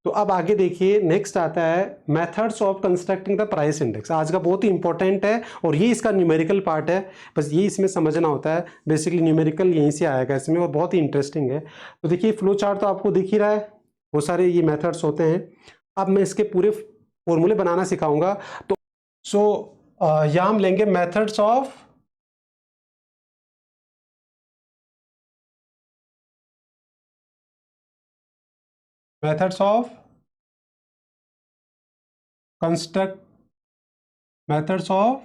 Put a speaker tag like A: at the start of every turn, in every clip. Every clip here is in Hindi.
A: तो अब आगे देखिए, नेक्स्ट आता है methods of constructing the price index. आज का बहुत ही इंपॉर्टेंट है और ये इसका न्यूमेरिकल पार्ट है, बस ये इसमें समझना होता है। बेसिकली न्यूमेरिकल यहीं से आएगा इसमें और बहुत ही इंटरेस्टिंग है। तो देखिए फ्लो चार्ट तो आपको दिख ही रहा है, बहुत सारे ये मेथड्स होते हैं। अब मैं इसके पूरे फॉर्मूले बनाना सिखाऊंगा। तो यहाँ हम लेंगे methods of construct methods of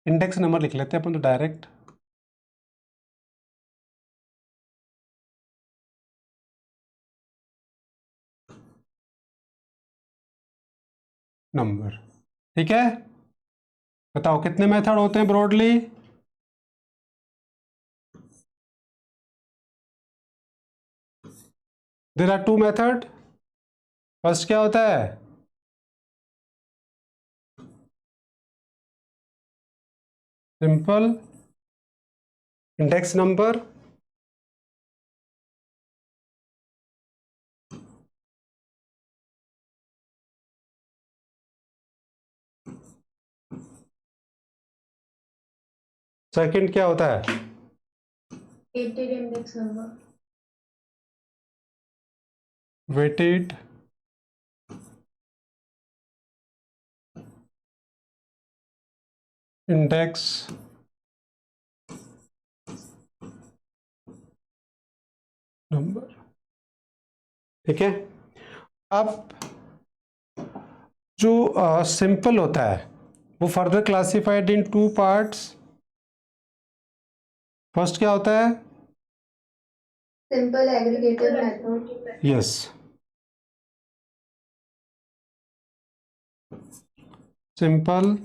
A: index number लिख लेते हैं अपन तो डायरेक्ट नंबर। ठीक है, बताओ कितने मेथड होते हैं broadly? There are two method. First क्या होता है? सिंपल इंडेक्स नंबर, सेकंड क्या होता है?
B: Weighted index number,
A: weighted index number. ठीक है, अब जो सिंपल होता है वो further classified in two parts. First क्या होता है?
B: Simple aggregated method,
A: yes, simple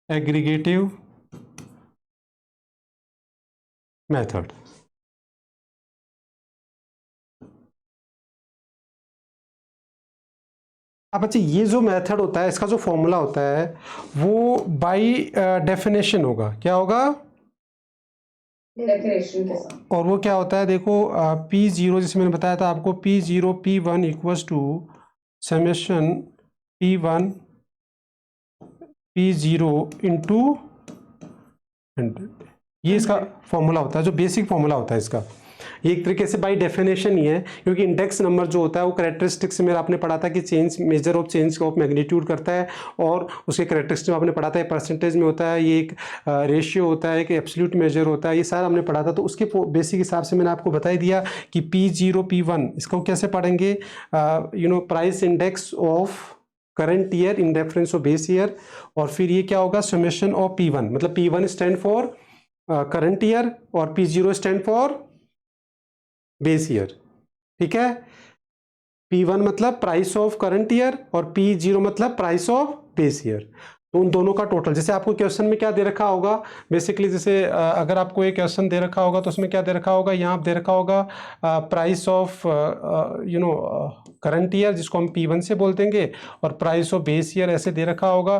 A: aggregative method. अब बच्चे ये जो मेथड होता है इसका जो फॉर्मूला होता है वो बाय डेफिनेशन होगा। क्या होगा?
B: डेफिनेशन के साथ।
A: और वो क्या होता है देखो, P0 जैसे मैंने बताया था आपको, P0 P1 equals to summation P1 P0 into 100। ये इसका फॉर्मूला होता है, जो बेसिक फॉर्मूला होता है इसका। ये एक तरीके से बाय डेफिनेशन ही है, क्योंकि इंडेक्स नंबर जो होता है वो कैरेक्टरिस्टिक्स में आपने पढ़ा था कि change measure of change of magnitude करता है, और उसके कैरेक्टरिस्टिक्स आपने पढ़ा था ये परसेंटेज में होता है, ये एक रेशियो होता है, एक एब्सोल्यूट मेजर होता है, ये सारा हमने पढ़ा था। तो उसके बेसिक हिसाब से मैंने आपको बता ही दिया कि P0 P1 इसको कैसे पढ़ेंगे, price index of current year in reference of base year. और फिर ये क्या होगा, समेशन ऑफ P1, मतलब P1 stand for current year और P0 stand for base year. ठीक है, P1 मतलब प्राइस ऑफ करंट ईयर और P0 मतलब प्राइस ऑफ बेस ईयर। तो उन दोनों का टोटल, जैसे आपको क्वेश्चन में क्या दे रखा होगा बेसिकली, जैसे अगर आपको एक क्वेश्चन दे रखा होगा तो उसमें क्या दे रखा होगा, यहाँ आप दे रखा होगा प्राइस ऑफ करंट ईयर जिसको हम P1 से बोल देंगे, और प्राइस ऑफ बेस ईयर ऐसे दे रखा होगा,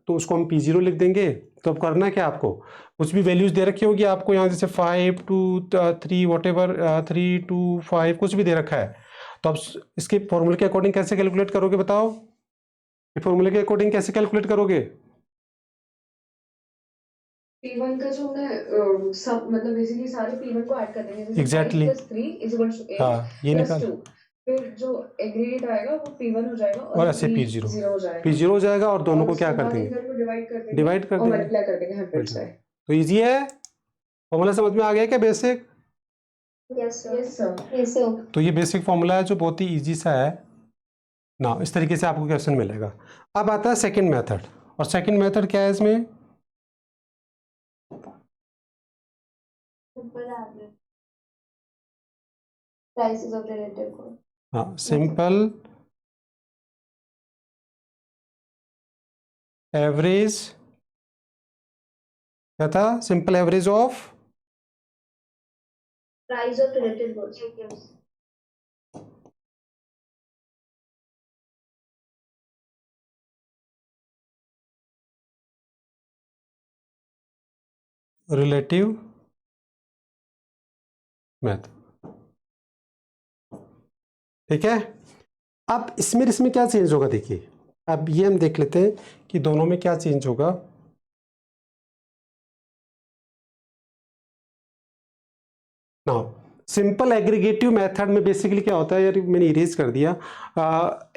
A: तो उसको हम P0 लिख देंगे। तो अब करना क्या आपको, कुछ भी वैल्यूज दे रखी होगी आपको यहाँ, जैसे 5 2 3 वॉट एवर 3 2 5 कुछ भी दे रखा है, तो अब इसके फॉर्मूले के अकॉर्डिंग कैसे कैलकुलेट करोगे बताओ? ये फॉर्मूले के अकॉर्डिंग कैसे कैलकुलेट करोगे?
B: P1 का जो हमने सब मतलब बेसिकली सारे P1 को ऐड कर देंगे, जैसे
A: Exactly.
B: 5 + 3 = 8
A: हाँ, ये
B: +
A: निकाल
B: 2, फिर जो एग्रीगेट आएगा वो P1 हो जाएगा
A: और
B: और
A: ऐसे P0
B: P0 हो जाएगा।
A: P0 हो जाएगा, और दोनों
B: और
A: को क्या
B: उसके
A: कर
B: बाद
A: देंगे,
B: इधर को डिवाइड कर देंगे
A: डिवाइड कर
B: और
A: देंगे।
B: मल्टीप्लाई कर देंगे 100 से।
A: तो इजी है, फॉर्मूला समझ में आ गया क्या बेसिक?
B: Yes sir.
A: तो ये बेसिक फॉर्मूला है जो बहुत ही इजी सा है ना, इस तरीके से आपको क्वेश्चन मिलेगा। अब आता है सेकंड मेथड, और सेकंड मेथड क्या है इसमें?
B: Simple average prices of relative को।
A: हाँ, सिंपल एवरेज, क्या था, simple average of
B: price of relative goods.
A: Relative method. ठीक है, अब इसमें क्या चेंज होगा देखिए, अब ये हम देख लेते हैं कि दोनों में क्या चेंज होगा। नाउ सिंपल एग्रीगेटिव मेथड में बेसिकली क्या होता है, यार मैंने इरेज कर दिया,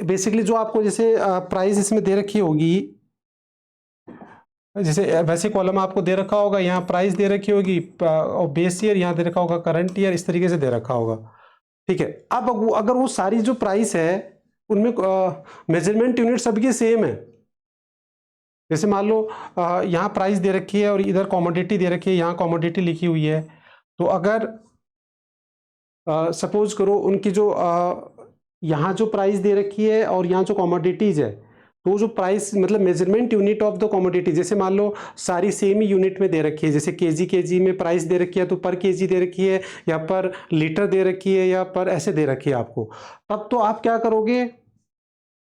A: बेसिकली जो आपको जैसे प्राइस इसमें दे रखी होगी, जैसे वैसे कॉलम आपको दे रखा होगा, यहाँ प्राइस दे रखी होगी और बेस ईयर यहाँ दे रखा होगा, करंट ईयर इस तरीके से दे रखा होगा। ठीक है, अब अगर वो सारी जो प्राइस है उनमें मेजरमेंट यूनिट सबकी सेम है, जैसे मान लो यहाँ प्राइस दे रखी है और इधर कमोडिटी दे रखी है, यहाँ कमोडिटी लिखी हुई है, तो अगर सपोज करो उनकी जो यहाँ जो प्राइस दे रखी है और यहाँ जो कमोडिटीज है, तो जो प्राइस मतलब measurement unit of the commodity, जैसे मान लो सारी सेम ही यूनिट में दे रखी है, जैसे केजी में प्राइस दे रखी है तो पर केजी दे रखी है या पर लीटर दे रखी है या पर ऐसे दे रखी है आपको, तब तो आप क्या करोगे,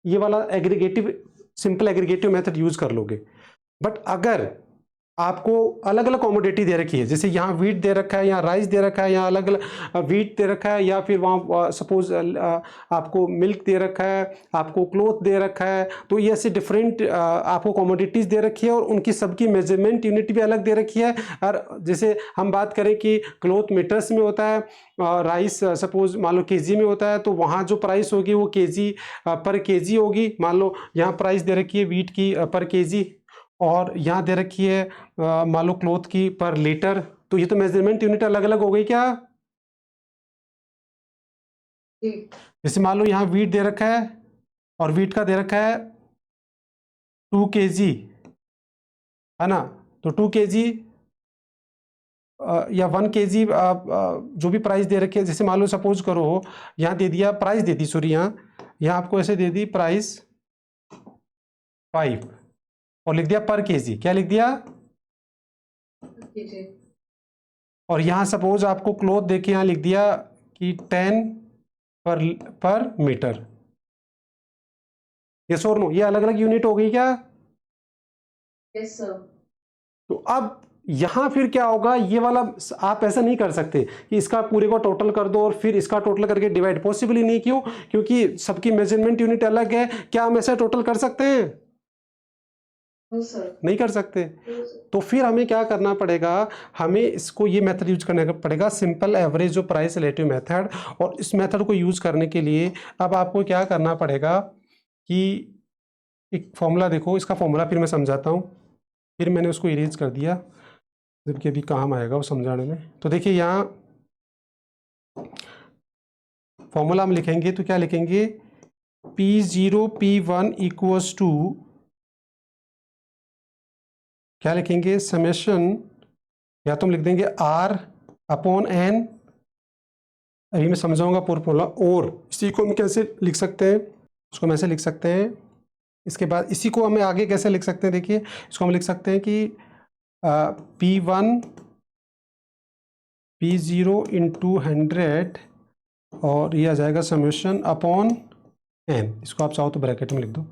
A: ये वाला aggregative simple aggregative method use कर लोगे। बट अगर आपको अलग अलग कमोडिटी दे रखी है, जैसे यहाँ वीट दे रखा है, यहाँ राइस दे रखा है, यहाँ अलग अलग वीट दे रखा है, या फिर वहाँ सपोज आपको मिल्क दे रखा है, आपको क्लोथ दे रखा है, तो ये ऐसे डिफरेंट आपको कमोडिटीज़ दे रखी है और उनकी सबकी मेजरमेंट यूनिट भी अलग दे रखी है। और जैसे हम बात करें कि क्लोथ मीटर्स में होता है, राइस सपोज मान लो केजी में होता है, तो वहाँ जो प्राइस होगी वो केजी पर केजी होगी। मान लो यहाँ प्राइस दे रखी है वीट की पर केजी और यहाँ दे रखी है मान लो क्लोथ की पर लीटर, तो ये तो मेजरमेंट यूनिट अलग अलग हो गई क्या। जैसे मान लो यहाँ वीट दे रखा है और वीट का दे रखा है 2 kg, है ना, तो 2 kg या 1 kg जो भी प्राइस दे रखी है, जैसे मान लो सपोज करो यहाँ दे दिया प्राइस दे दी, सॉरी यहाँ आपको ऐसे दे दी प्राइस 5 और लिख दिया पर केजी, क्या लिख दिया, और यहाँ सपोज आपको क्लोथ देखे यहाँ लिख दिया कि 10 पर मीटर। यस और नो, ये अलग अलग यूनिट हो गई क्या।
B: Yes sir.
A: तो अब यहाँ फिर क्या होगा, ये वाला आप ऐसा नहीं कर सकते कि इसका पूरे को टोटल कर दो और फिर इसका टोटल करके डिवाइड, पॉसिबल ही नहीं। क्यों, क्योंकि सबकी मेजरमेंट यूनिट अलग है। क्या हम ऐसा टोटल कर सकते हैं, नहीं कर सकते। तो फिर हमें क्या करना पड़ेगा, हमें इसको ये मेथड यूज करना पड़ेगा, सिंपल एवरेज जो प्राइस रिलेटिव मेथड। और इस मेथड को यूज करने के लिए अब आपको क्या करना पड़ेगा कि एक फॉर्मूला देखो, इसका फॉर्मूला फिर मैं समझाता हूँ, फिर मैंने उसको इरेज कर दिया जबकि अभी काम आएगा वो समझाने में। तो देखिए यहाँ फॉर्मूला हम लिखेंगे तो क्या लिखेंगे, P0 P1 इक्वल्स टू क्या लिखेंगे, समेशन, या तुम लिख देंगे R अपॉन N, अभी मैं समझाऊंगा पूरा फॉर्मूला। और इसी को हम कैसे लिख सकते हैं, उसको हम ऐसे लिख सकते हैं। इसके बाद इसी को हमें आगे कैसे लिख सकते हैं, देखिए इसको हम लिख सकते हैं कि P1 P0 इंटू 100 और ये आ जाएगा समेशन अपॉन N, इसको आप चाहो तो ब्रैकेट में लिख दो,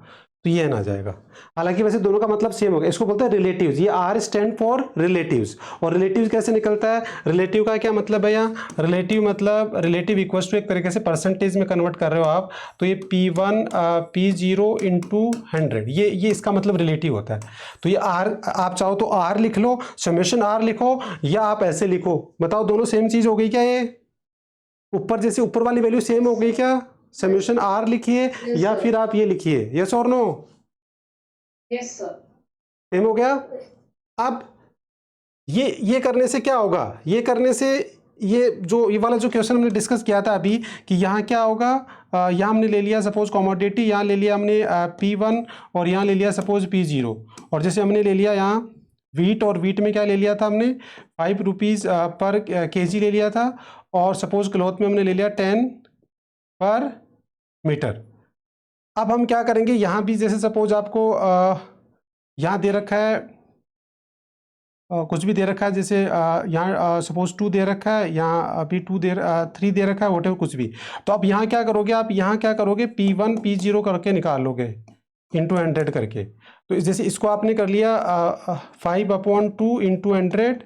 A: तो ये N आ जाएगा। हालांकि वैसे दोनों का मतलब सेम होगा, इसको बोलते हैं रिलेटिव्स, ये R स्टैंड फॉर रिलेटिव्स। और रिलेटिव्स कैसे निकलता है, रिलेटिव का क्या मतलब है, यहाँ रिलेटिव मतलब रिलेटिव इक्वल्स टू एक तरीके से परसेंटेज में कन्वर्ट कर रहे हो आप, तो ये P1 P0 इंटू 100, ये इसका मतलब रिलेटिव होता है। तो ये R आप चाहो तो R लिख लो, समेशन R लिखो, या आप ऐसे लिखो। बताओ दोनों सेम चीज हो गई क्या, ये ऊपर जैसे ऊपर वाली वैल्यू सेम हो गई क्या, समेशन R लिखिए या फिर आप ये लिखिए, यस और नो।
B: Yes sir.
A: सेम हो गया। अब ये करने से क्या होगा, ये करने से ये वाला जो क्वेश्चन हमने डिस्कस किया था अभी, कि यहाँ क्या होगा, यहाँ हमने ले लिया सपोज कमोडिटी, यहाँ ले लिया हमने P1 और यहाँ ले लिया सपोज P0, और जैसे हमने ले लिया यहाँ वीट, और वीट में क्या ले लिया था हमने 5 रुपीज़ पर केजी ले लिया था, और सपोज क्लॉथ में हमने ले लिया 10 पर मीटर। अब हम क्या करेंगे, यहाँ भी जैसे सपोज आपको यहाँ दे रखा है कुछ भी दे रखा है, जैसे यहाँ सपोज 2 दे रखा है, यहाँ अभी 3 दे रखा है, वोटेवर कुछ भी। तो अब यहाँ क्या करोगे, आप यहाँ क्या करोगे, P1 P0 करके निकाल लोगे इंटू 100 करके। तो जैसे इसको आपने कर लिया 5/2 इंटू 100,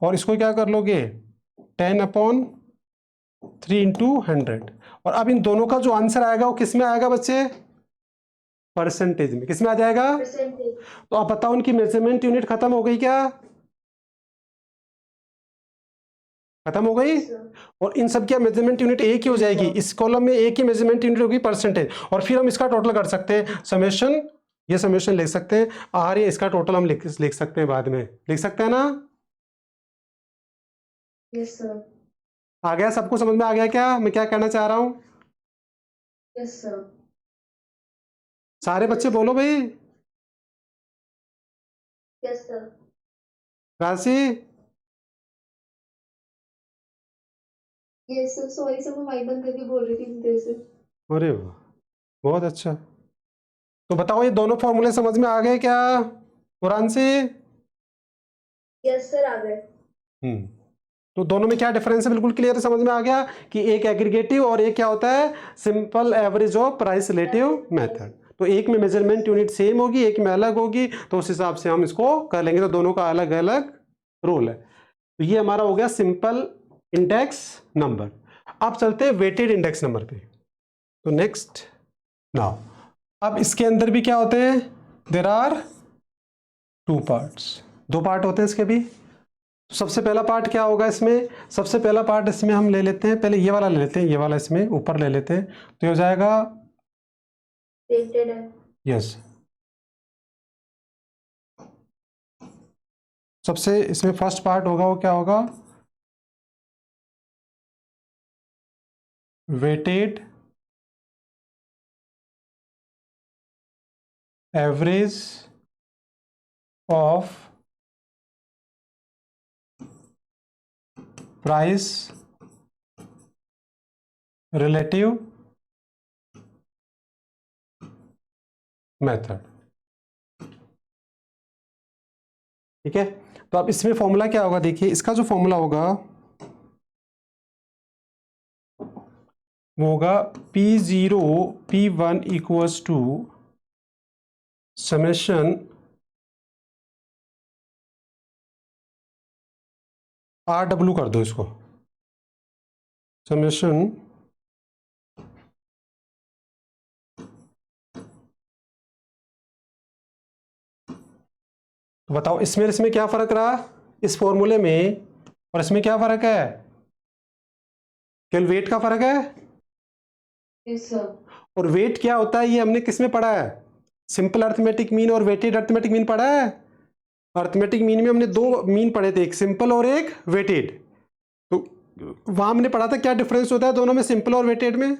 A: और इसको क्या कर लोगे 10/3 इंटू 100। और अब इन दोनों का जो आंसर आएगा वो किस में आएगा बच्चे? परसेंटेज में। किस में आ जाएगा?
B: परसेंटेज।
A: तो आप बताओ उनकी मेजरमेंट यूनिट खत्म हो गई क्या? खत्म हो गई। और इन सब की मेजरमेंट यूनिट एक ही हो जाएगी, इस कॉलम में एक ही मेजरमेंट यूनिट होगी परसेंटेज। और फिर हम इसका टोटल कर सकते हैं, समेशन, ये समेशन लिख सकते हैं, और ये इसका टोटल हम लिख सकते हैं, बाद में लिख सकते हैं ना।
B: Yes sir.
A: आ गया? सबको समझ में आ गया क्या मैं क्या कहना चाह रहा हूं?
B: Yes sir.
A: सारे बच्चे बोलो भाई।
B: Yes sir.
A: राशि?
B: यस सर, सॉरी सर, मैं माइक बंद करके बोल रही थी इतनी देर से।
A: अरे वाह, बहुत अच्छा। तो बताओ ये दोनों फॉर्मूले समझ में आ गए क्या कुरान से?
B: यस सर, आ गए।
A: तो दोनों में क्या डिफरेंस है बिल्कुल क्लियर समझ में आ गया कि एक एग्रीगेटिव और एक क्या होता है, simple average of price relative method. तो एक में मेजरमेंट यूनिट सेम होगी, एक में अलग होगी, तो उस हिसाब से हम इसको कर लेंगे। तो दोनों का अलग अलग रूल है। तो ये हमारा हो गया सिंपल इंडेक्स नंबर। अब चलते हैं वेटेड इंडेक्स नंबर पे। तो नेक्स्ट नाउ, अब इसके अंदर भी क्या होते हैं, देयर आर 2 पार्ट्स, 2 पार्ट होते हैं इसके भी। सबसे पहला पार्ट क्या होगा इसमें? सबसे पहला पार्ट इसमें हम ले लेते हैं, पहले ये वाला ले लेते हैं, ये वाला इसमें ऊपर ले लेते हैं, तो ये हो जाएगा
B: वेटेड है।
A: यस। सबसे इसमें फर्स्ट पार्ट होगा वो क्या होगा, weighted average of price relative method. ठीक है, तो अब इसमें फॉर्मूला क्या होगा, देखिए इसका जो फॉर्मूला होगा वो होगा P0 P1 equals to summation RW कर दो इसको, समेशन तो बताओ इसमें इसमें क्या फर्क रहा इस फॉर्मूले में और इसमें क्या फर्क है? केवल वेट का फर्क है।
B: Yes sir.
A: और वेट क्या होता है ये हमने किस में पढ़ा है? सिंपल अर्थमेटिक मीन और वेटेड अर्थमेटिक मीन पढ़ा है। अर्थमेटिक मीन में हमने 2 मीन पढ़े थे, एक सिंपल और एक वेटेड। तो वहां हमने पढ़ा था क्या डिफरेंस होता है दोनों में, सिंपल और वेटेड में।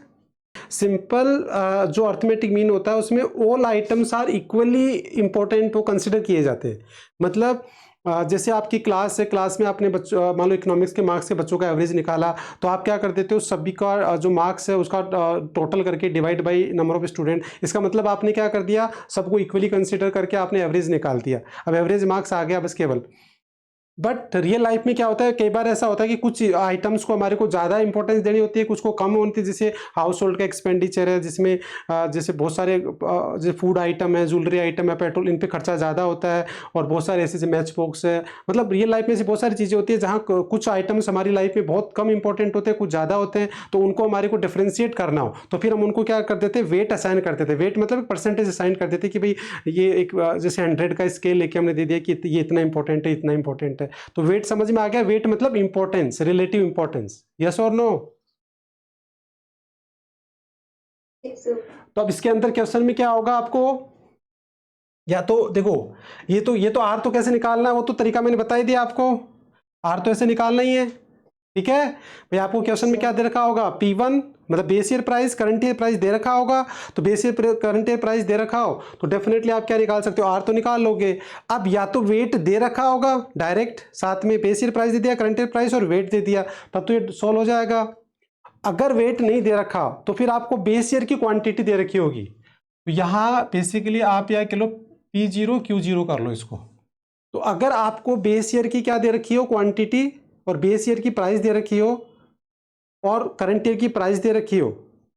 A: सिंपल जो अर्थमेटिक मीन होता है उसमें all items are equally important, वो कंसिडर किए जाते हैं। मतलब जैसे आपकी क्लास है, क्लास में आपने बच्चों, मान लो इकोनॉमिक्स के मार्क्स के बच्चों का एवरेज निकाला, तो आप क्या कर देते हो, सभी का जो मार्क्स है उसका टोटल करके divide by number of student. इसका मतलब आपने क्या कर दिया, सबको इक्वली कंसिडर करके आपने एवरेज निकाल दिया। अब एवरेज मार्क्स आ गया बस केवल। बट रियल लाइफ में क्या होता है, कई बार ऐसा होता है कि कुछ आइटम्स को हमारे को ज़्यादा इंपॉर्टेंस देनी होती है, कुछ को कम होती है। जैसे हाउस होल्ड का एक्सपेंडिचर है, जिसमें जैसे बहुत सारे जैसे फूड आइटम है, ज्वेलरी आइटम है, पेट्रोल, इन पे खर्चा ज़्यादा होता है। और बहुत सारे ऐसे मैच बॉक्स है, मतलब रियल लाइफ में ऐसी बहुत सारी चीज़ें होती है जहाँ कुछ आइटम्स हमारी लाइफ में बहुत कम इंपॉर्टेंट होते हैं, कुछ ज़्यादा होते हैं। तो उनको हमारे को डिफ्रेंशिएट करना हो तो फिर हम उनको क्या कर देते हैं, वेट असाइन कर देते हैं। वेट मतलब परसेंटेज असाइन कर देते हैं कि भाई ये एक जैसे 100 का स्केल लेके हमने दे दिया कि ये इतना इंपॉर्टेंट है, इतना इंपॉर्टेंट है। तो वेट समझ में आ गया, वेट मतलब इंपॉर्टेंस, रिलेटिव इंपॉर्टेंस। यस और नो?
B: Yes sir.
A: तो अब इसके अंदर क्वेश्चन में क्या होगा आपको, या तो देखो ये तो आर तो कैसे निकालना है वो तो तरीका मैंने बता ही दिया आपको। आर तो ऐसे निकालना ही है, ठीक है भाई। आपको क्वेश्चन में क्या दे रखा होगा, P1 मतलब base year price, current year price दे रखा होगा। तो base year current year price दे रखा हो तो डेफिनेटली आप क्या निकाल सकते हो, आर तो निकाल लोगे। अब या तो वेट दे रखा होगा डायरेक्ट, साथ में बेस ईयर प्राइस दे दिया, करंट ईयर प्राइस और वेट दे दिया, तब तो ये सॉल्व हो जाएगा। अगर वेट नहीं दे रखा तो फिर आपको बेस ईयर की क्वांटिटी दे रखी होगी। तो यहाँ बेसिकली आप या किलो P0 Q0 कर लो इसको। तो अगर आपको बेस ईयर की क्या दे रखी हो, क्वांटिटी, और बेस ईयर की प्राइस दे रखी हो, और करंट ईयर की प्राइस दे रखी हो,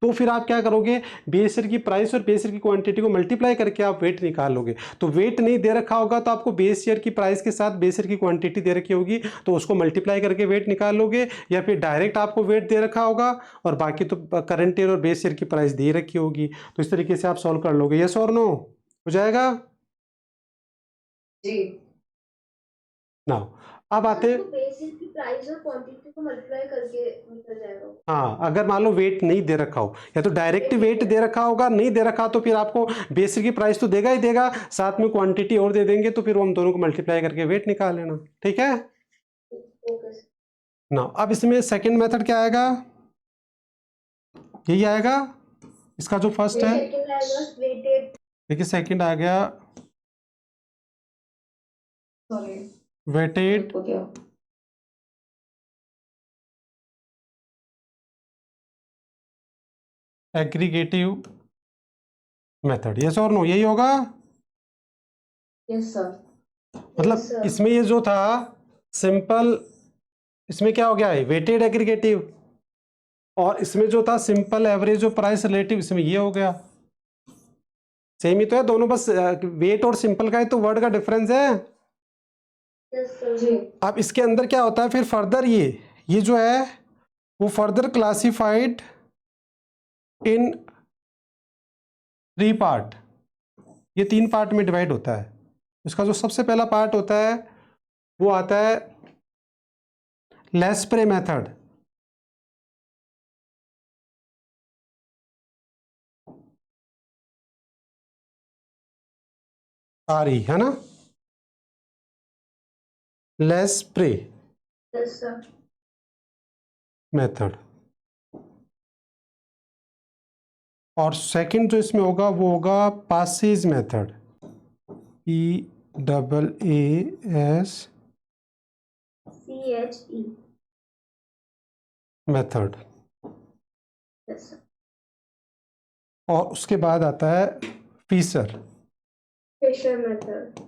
A: तो फिर आप क्या करोगे, बेस ईयर की प्राइस और बेस ईयर की क्वांटिटी को मल्टीप्लाई करके आप वेट निकालोगे। तो वेट नहीं दे रखा होगा तो आपको बेस ईयर की प्राइस के साथ बेस ईयर की क्वांटिटी दे रखी होगी तो उसको मल्टीप्लाई करके वेट निकाल लोगे, या फिर डायरेक्ट आपको वेट दे रखा होगा और बाकी तो करंट ईयर और बेस ईयर की प्राइस दे रखी होगी। तो इस तरीके से आप सॉल्व कर लोगे। यस और नो, हो जाएगा।
B: जी।
A: नाउ अब आते हैं,
C: तो बेसिक की प्राइस और क्वांटिटी को मल्टीप्लाई करके निकल जाएगा।
A: हाँ अगर मान लो वेट नहीं दे रखा हो, या तो डायरेक्ट वेट दे रखा होगा, नहीं दे रखा तो फिर आपको बेसिक की प्राइस तो देगा ही देगा, साथ में क्वांटिटी और दे देंगे, तो फिर वो हम दोनों को मल्टीप्लाई करके वेट निकाल लेना। ठीक है
C: ओके सर।
A: ना। अब इसमें सेकंड मेथड क्या आएगा, यही आएगा इसका जो फर्स्ट है।
C: सेकंड आएगा वेटेड।
A: देखिए सेकंड आ गया
B: सॉरी,
A: वेटेड
B: हो गया।
A: Aggregative method. यस और नो, यही होगा।
B: Yes sir.
A: मतलब
C: Yes, sir.
A: इसमें ये जो था सिंपल, इसमें क्या हो गया है वेटेड एग्रीगेटिव, और इसमें जो था सिंपल एवरेज और प्राइस रिलेटिव, इसमें ये हो गया। सेम ही तो है दोनों, बस वेट और सिंपल का ही तो वर्ड का डिफरेंस है।
C: Yes, sir.
B: जी।
A: अब इसके अंदर क्या होता है फिर फर्दर, ये जो है वो फर्दर क्लासिफाइड इन 3 पार्ट, ये 3 पार्ट में डिवाइड होता है। इसका जो सबसे पहला पार्ट होता है वो आता है लेस्प्रे मेथड। आरी है ना, लेस्प्रे
C: Yes, sir.
A: मेथड। और सेकंड जो इसमें होगा वो होगा Paasche method, PAAS
C: CHE.
A: Method.
C: Yes, sir.
A: और उसके बाद आता है फीसर।
C: Fisher method.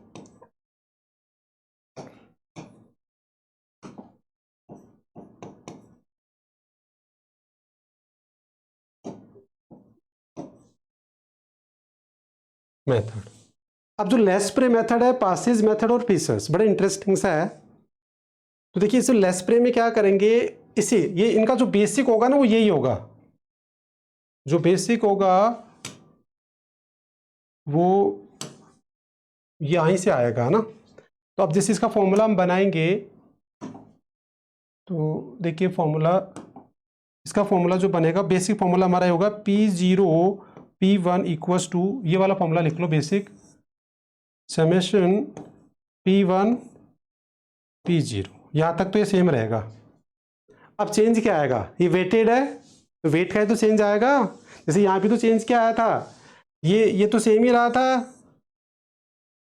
A: मेथड। अब जो लेस्प्रे मेथड है, पासेज मेथड और फीसर्स, बड़े इंटरेस्टिंग सा है। तो देखिए इस लेस्प्रे में क्या करेंगे, इसे ये इनका जो बेसिक होगा ना वो यही होगा, जो बेसिक होगा वो यहीं से आएगा ना। तो अब जैसे इसका फॉर्मूला हम बनाएंगे तो देखिए फॉर्मूला, इसका फॉर्मूला जो बनेगा, बेसिक फॉर्मूला हमारा ये होगा P0 P1 इक्वल्स टू, ये वाला फॉर्मूला लिख लो बेसिक, समेशन P1 P0। यहाँ तक तो ये सेम रहेगा। अब चेंज क्या आएगा, ये वेटेड है तो वेट का है तो चेंज आएगा। जैसे यहाँ पे तो चेंज क्या आया था, ये तो सेम ही रहा था,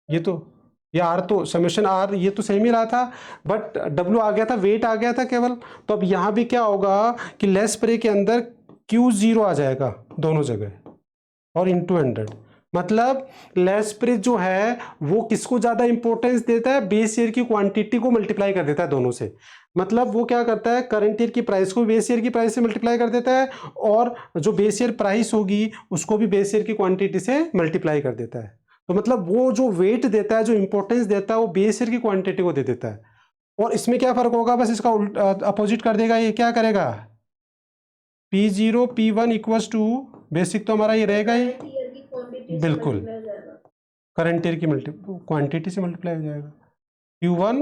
A: ये आर तो समेशन आर ये तो सेम ही रहा था, बट डब्ल्यू आ गया था, वेट आ गया था केवल। तो अब यहाँ भी क्या होगा कि लेस प्रे के अंदर Q0 आ जाएगा दोनों जगह और इंटू 100। मतलब लेस प्रे जो है वो किसको ज्यादा इंपॉर्टेंस देता है, बेस ईयर की क्वांटिटी को मल्टीप्लाई कर देता है दोनों से। मतलब वो क्या करता है, करंट ईयर की प्राइस को बेस ईयर की प्राइस से मल्टीप्लाई कर देता है, और जो बेस ईयर प्राइस होगी उसको भी बेस ईयर की क्वांटिटी से मल्टीप्लाई कर देता है। तो मतलब वो जो वेट देता है, जो इंपॉर्टेंस देता है, वो बेस ईयर की क्वांटिटी को दे देता है। और इसमें क्या फर्क होगा, बस इसका अपोजिट कर देगा। ये क्या करेगा, P0 P1 equals to, basic तो हमारा ये रहेगा ही, बिल्कुल करंट ईयर की क्वांटिटी से मल्टीप्लाई हो जाएगा, Q1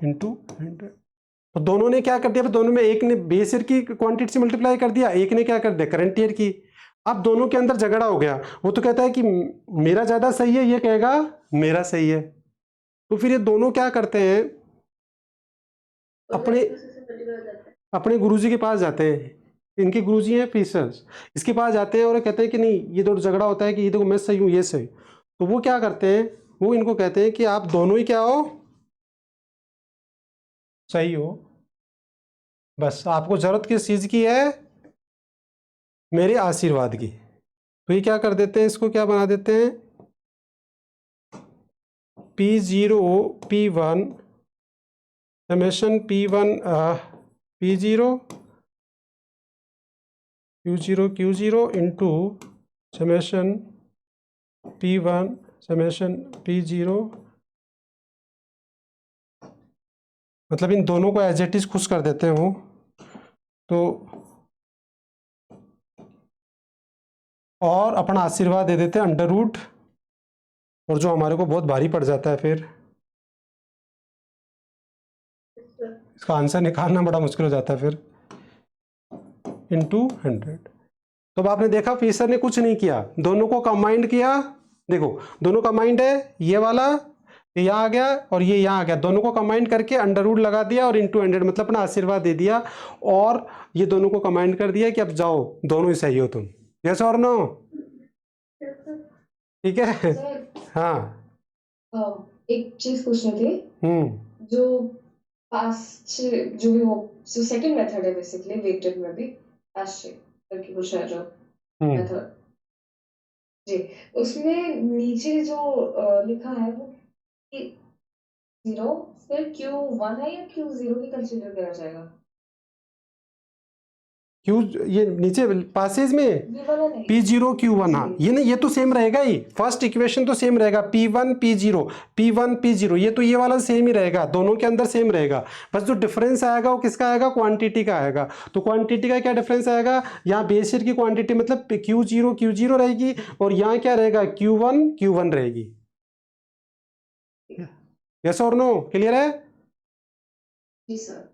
A: इंटू 100। तो दोनों ने क्या कर दिया, दोनों में एक ने बेस ईयर की क्वांटिटी से मल्टीप्लाई कर दिया, एक ने क्या कर दिया करंट ईयर की। अब दोनों के अंदर झगड़ा हो गया, वो तो कहता है कि मेरा ज्यादा सही है, ये कहेगा मेरा सही है। तो फिर ये दोनों क्या करते हैं, अपने गुरुजी के पास जाते हैं, इनके गुरुजी हैं फीसर्स, इसके पास जाते हैं और कहते हैं कि नहीं ये तो झगड़ा होता है कि ये देखो मैं सही हूँ ये सही। तो वो क्या करते हैं, वो इनको कहते हैं कि आप दोनों ही क्या हो, सही हो, बस आपको जरूरत किस चीज की है, मेरे आशीर्वाद की। तो ये क्या कर देते हैं, इसको क्या बना देते हैं, P0 P1 summation P1 P0 Q0 into summation P1 summation P0, मतलब इन दोनों को एज इट इज खुश कर देते हैं वो, तो और अपना आशीर्वाद दे देते हैं अंडर रूट, और जो हमारे को बहुत भारी पड़ जाता है फिर इसका आंसर निकालना बड़ा मुश्किल हो जाता है फिर, इंटू 100। तो अब आपने देखा फीसर ने कुछ नहीं किया, दोनों को कंबाइंड किया। देखो दोनों कंबाइंड है, ये वाला ये यहाँ आ गया और ये यहाँ आ गया, दोनों को कंबाइंड करके अंडर रूट लगा दिया और इंटू 100, मतलब अपना आशीर्वाद दे दिया, और ये दोनों को कंबाइंड कर दिया कि अब जाओ दोनों ही सही हो तुम। यस और नो? ठीक है।
B: सर
A: हाँ
B: एक चीज पूछनी थी, जो पास्ट जो भी हो, जो सेकंड मेथड है बेसिकली वेटेड में भी पास्ट करके कुछ है जो मेथड जी, उसमें नीचे जो लिखा है वो Q0 फिर Q1 है या Q0 भी कंसीडर करा जाएगा?
A: क्यू ये नीचे पासेज में
B: ये वाला नहीं,
A: P0 Q1, हाँ ये नहीं, ये तो सेम रहेगा ही, फर्स्ट इक्वेशन तो सेम रहेगा, P1 P0 P1 P0, ये तो ये वाला सेम ही रहेगा, दोनों के अंदर सेम रहेगा, बस जो डिफरेंस आएगा वो किसका आएगा? क्वांटिटी का आएगा। तो क्वांटिटी का क्या डिफरेंस आएगा? यहाँ बेस ईयर की क्वांटिटी मतलब Q0 रहेगी, और यहाँ क्या रहेगा? Q1 रहेगी। यस और नो? क्लियर है?
B: जी सर।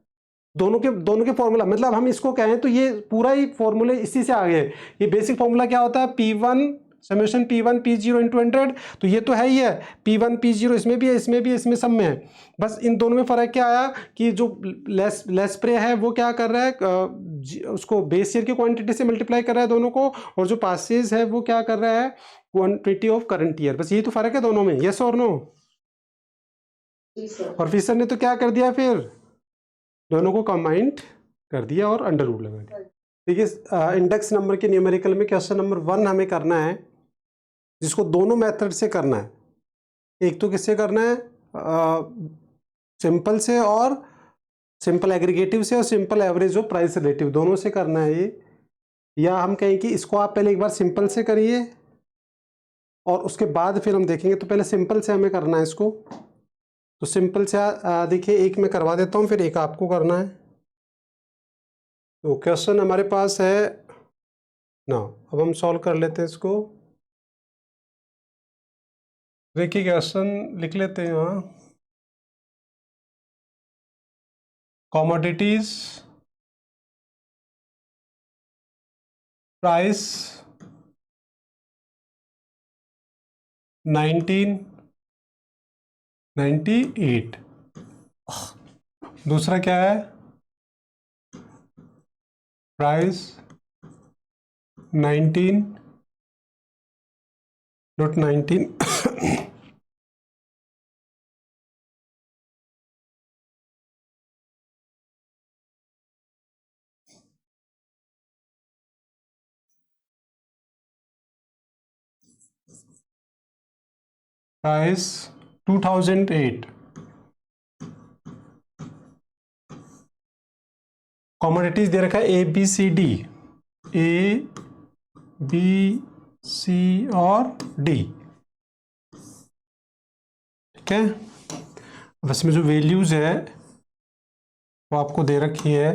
A: दोनों के फॉर्मूला, मतलब हम इसको कहें तो ये पूरा ही फॉर्मूले इसी से आ गए। ये बेसिक फॉर्मूला क्या होता है? P1 summation P1 P0 into 100, तो ये तो है ही है, P1 P0 इसमें भी है, इसमें भी है, इसमें सब में है। बस इन दोनों में फ़र्क क्या आया कि जो लेस स्प्रे है वो क्या कर रहा है, उसको बेस ईयर की क्वांटिटी से मल्टीप्लाई कर रहा है दोनों को, और जो पासेज है वो क्या कर रहा है? Quantity of current year. बस यही तो फ़र्क है दोनों में। यस और नो? और फिर ने तो क्या कर दिया, फिर दोनों को कंबाइंड कर दिया और अंडर रूट लगा दिया। देखिए इंडेक्स नंबर के न्यूमेरिकल में क्वेश्चन नंबर 1 हमें करना है, जिसको दोनों मेथड से करना है। एक तो किससे करना है? सिंपल से, और सिंपल एग्रीगेटिव से, और सिंपल एवरेज और प्राइस रिलेटिव, दोनों से करना है ये। या हम कहें कि इसको आप पहले एक बार सिंपल से करिए और उसके बाद फिर हम देखेंगे। तो पहले सिंपल से हमें करना है इसको, तो सिंपल से देखिए एक मैं करवा देता हूँ, फिर एक आपको करना है। तो क्वेश्चन हमारे पास है ना, अब हम सॉल्व कर लेते हैं इसको। देखिए क्वेश्चन लिख लेते हैं यहाँ, कमोडिटीज प्राइस 1998। दूसरा क्या है? Price 19 price 2008। कमोडिटीज दे रखा है ABCD, ABC और D, ठीक है। अब इसमें जो वैल्यूज है वो आपको दे रखी है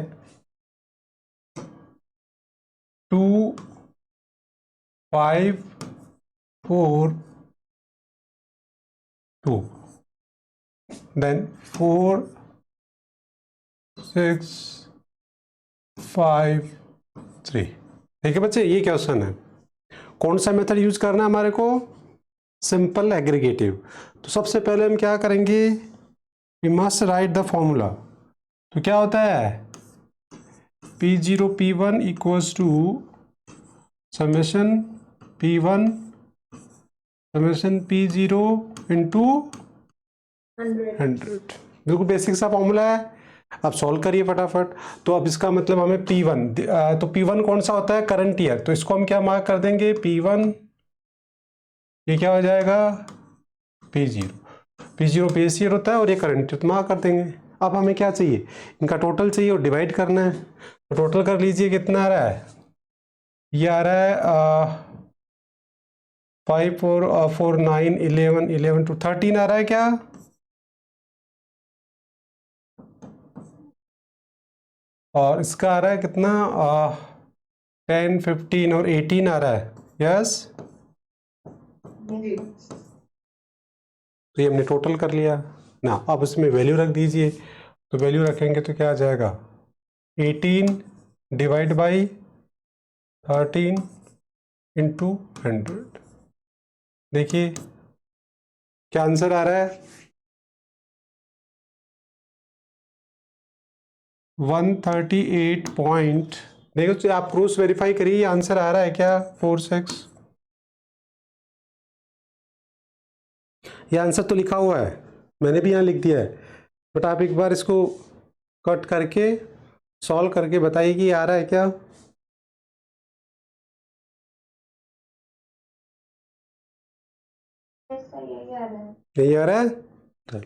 A: 2, 5, 4, 2, देन 4, 6, 5, 3। ठीक है बच्चे, ये क्वेश्चन है। कौन सा मेथड यूज करना है हमारे को? Simple aggregative. तो सबसे पहले हम क्या करेंगे? We must write the formula. तो क्या होता है? P0 P1 equals to summation P1 summation P0 into 100। बिल्कुल बेसिक सा फॉर्मूला है, अब सॉल्व करिए फटाफट। तो अब इसका मतलब हमें P1, तो P1 कौन सा होता है? Current year. तो इसको हम क्या मार्क कर देंगे? P1, ये क्या हो जाएगा? P0 बेस ईयर होता है और ये करंट ईयर, तो मार्क कर देंगे। अब हमें क्या चाहिए? इनका टोटल चाहिए और डिवाइड करना है। तो टोटल कर लीजिए, कितना आ रहा है? ये आ रहा है 5 4 4 9 11 11 to 13 आ रहा है क्या? और इसका आ रहा है कितना? 10 15 और 18 आ रहा है। यस,
B: जी
A: तो ये हमने टोटल कर लिया ना। अब उसमें वैल्यू रख दीजिए, तो वैल्यू रखेंगे तो क्या आ जाएगा? 18 डिवाइड बाई 13 इंटू 100। देखिए क्या आंसर आ रहा है? 138 पॉइंट। देखो तो आप क्रॉस वेरीफाई करिए, आंसर आ रहा है क्या? 46। ये आंसर तो लिखा हुआ है, मैंने भी यहाँ लिख दिया है, बट आप एक बार इसको कट करके सॉल्व करके बताइए कि आ रहा है क्या? नहीं आ रहा है? चलो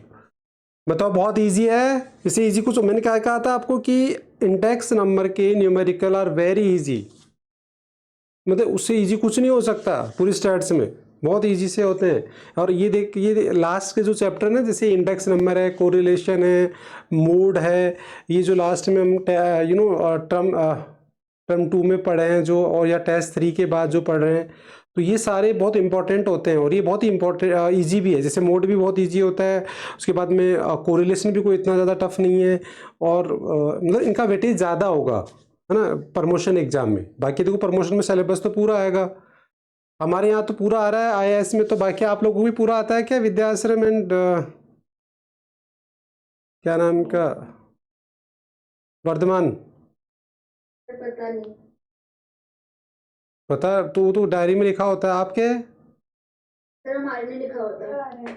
A: बताओ, बहुत इजी है। इसे इजी कुछ मैंने क्या कहा था आपको कि इंडेक्स नंबर के न्यूमेरिकल आर वेरी इजी, मतलब उससे इजी कुछ नहीं हो सकता पूरी स्टैट्स में, बहुत इजी से होते हैं। और ये देख, ये लास्ट के जो चैप्टर ना, जैसे इंडेक्स नंबर है, कोरिलेशन है, मोड है, ये जो लास्ट में हम टर्म 2 में पढ़े हैं जो, और या टेस्ट 3 के बाद जो पढ़ रहे हैं, तो ये सारे बहुत इंपॉर्टेंट होते हैं और ये बहुत ही इंपॉर्टेंट ईजी भी है। जैसे मोड भी बहुत ईजी होता है, उसके बाद में कोरिलेशन भी कोई इतना ज़्यादा टफ नहीं है, और मतलब इनका वेटेज ज़्यादा होगा, है ना, प्रमोशन एग्जाम में। बाकी देखो प्रमोशन में सिलेबस तो पूरा आएगा, हमारे यहाँ तो पूरा आ रहा है आईएएस में, तो बाकी आप लोगों को भी पूरा आता है क्या? विद्याश्रम एंड क्या नाम का, वर्धमान?
C: पता नहीं।
A: पता तो डायरी में लिखा होता है आपके,
C: सर हमारे में लिखा होता है।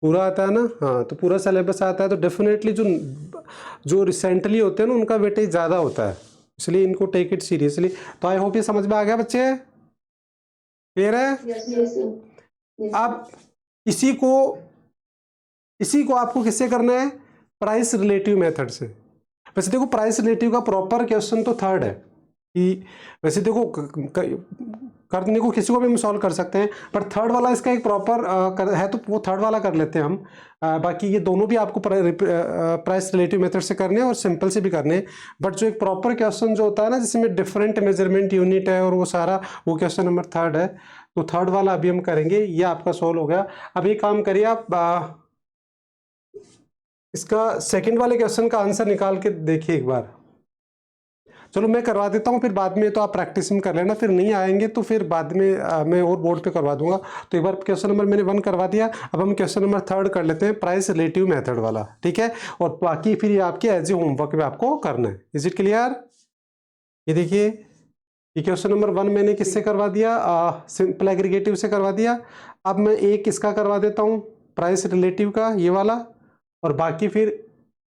A: पूरा आता है ना? हाँ, तो पूरा सिलेबस आता है, तो डेफिनेटली जो जो रिसेंटली होते हैं ना उनका वेटेज ज़्यादा होता है, इसलिए इनको टेक इट सीरियसली। तो आई होप ये समझ में आ गया बच्चे, क्लियर है? अब इसी को आपको किससे करना है? प्राइस रिलेटिव मेथड से। वैसे देखो प्राइस रिलेटिव का प्रॉपर क्वेश्चन तो थर्ड है कि, वैसे देखो करने को किसी को भी हम सॉल्व कर सकते हैं, पर थर्ड वाला इसका एक प्रॉपर है, तो वो थर्ड वाला कर लेते हैं हम। बाकी ये दोनों भी आपको प्राइस रिलेटिव मेथड से करने हैं और सिंपल से भी करने हैं, बट जो एक प्रॉपर क्वेश्चन जो होता है ना, जिसमें डिफरेंट मेजरमेंट यूनिट है और वो सारा, वो क्वेश्चन नंबर थर्ड है, तो थर्ड वाला अभी हम करेंगे। ये आपका सॉल्व हो गया। अब ये काम करिए आप, इसका सेकंड वाले क्वेश्चन का आंसर निकाल के देखिए एक बार। चलो मैं करवा देता हूँ, फिर बाद में तो आप प्रैक्टिस में कर लेना, फिर नहीं आएंगे तो फिर बाद में मैं और बोर्ड पे करवा दूंगा। तो एक बार क्वेश्चन नंबर मैंने 1 करवा दिया, अब हम क्वेश्चन नंबर 3 कर लेते हैं, प्राइस रिलेटिव मेथड वाला, ठीक है? और बाकी फिर ये आपके एज ए होमवर्क में आपको करना है। Is it clear? ये देखिए, ये क्वेश्चन नंबर 1 मैंने किससे करवा दिया? सिंपल एग्रीगेटिव से करवा दिया। अब मैं एक इसका करवा देता हूँ, प्राइस रिलेटिव का, ये वाला, और बाकी फिर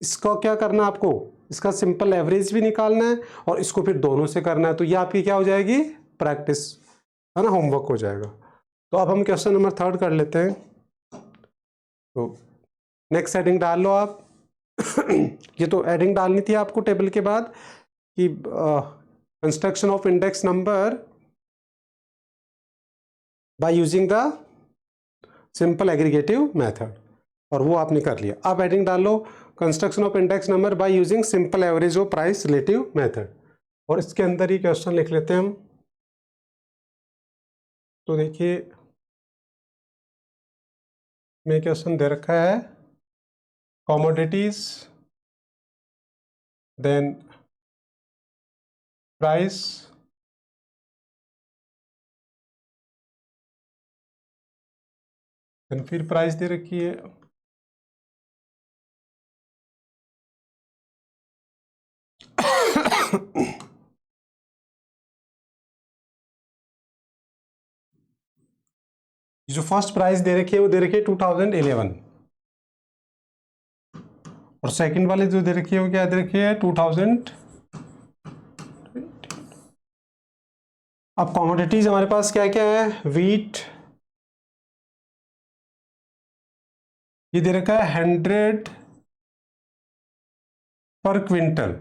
A: इसका क्या करना है आपको? इसका सिंपल एवरेज भी निकालना है और इसको फिर दोनों से करना है। तो ये आपकी क्या हो जाएगी? प्रैक्टिस, है ना, होमवर्क हो जाएगा। तो अब हम क्वेश्चन नंबर 3 कर लेते हैं। तो नेक्स्ट हेडिंग डाल लो आप। ये तो हेडिंग डालनी थी आपको टेबल के बाद कि construction of index number by using the simple aggregative method, और वो आपने कर लिया। अब हेडिंग डाल लो, construction of index number by using simple average of price relative method, और इसके अंदर ही क्वेश्चन लिख लेते हैं हम। तो देखिए मैं क्वेश्चन दे रखा है, कमोडिटीज देन प्राइस देन फिर प्राइस दे रखी है, जो फर्स्ट प्राइस दे रखी है वो दे रखी है 2011, और सेकंड वाले जो दे रखी है वो क्या दे रखी है? 2000। अब कमोडिटीज हमारे पास क्या क्या है? वीट, ये दे रखा है 100 पर क्विंटल,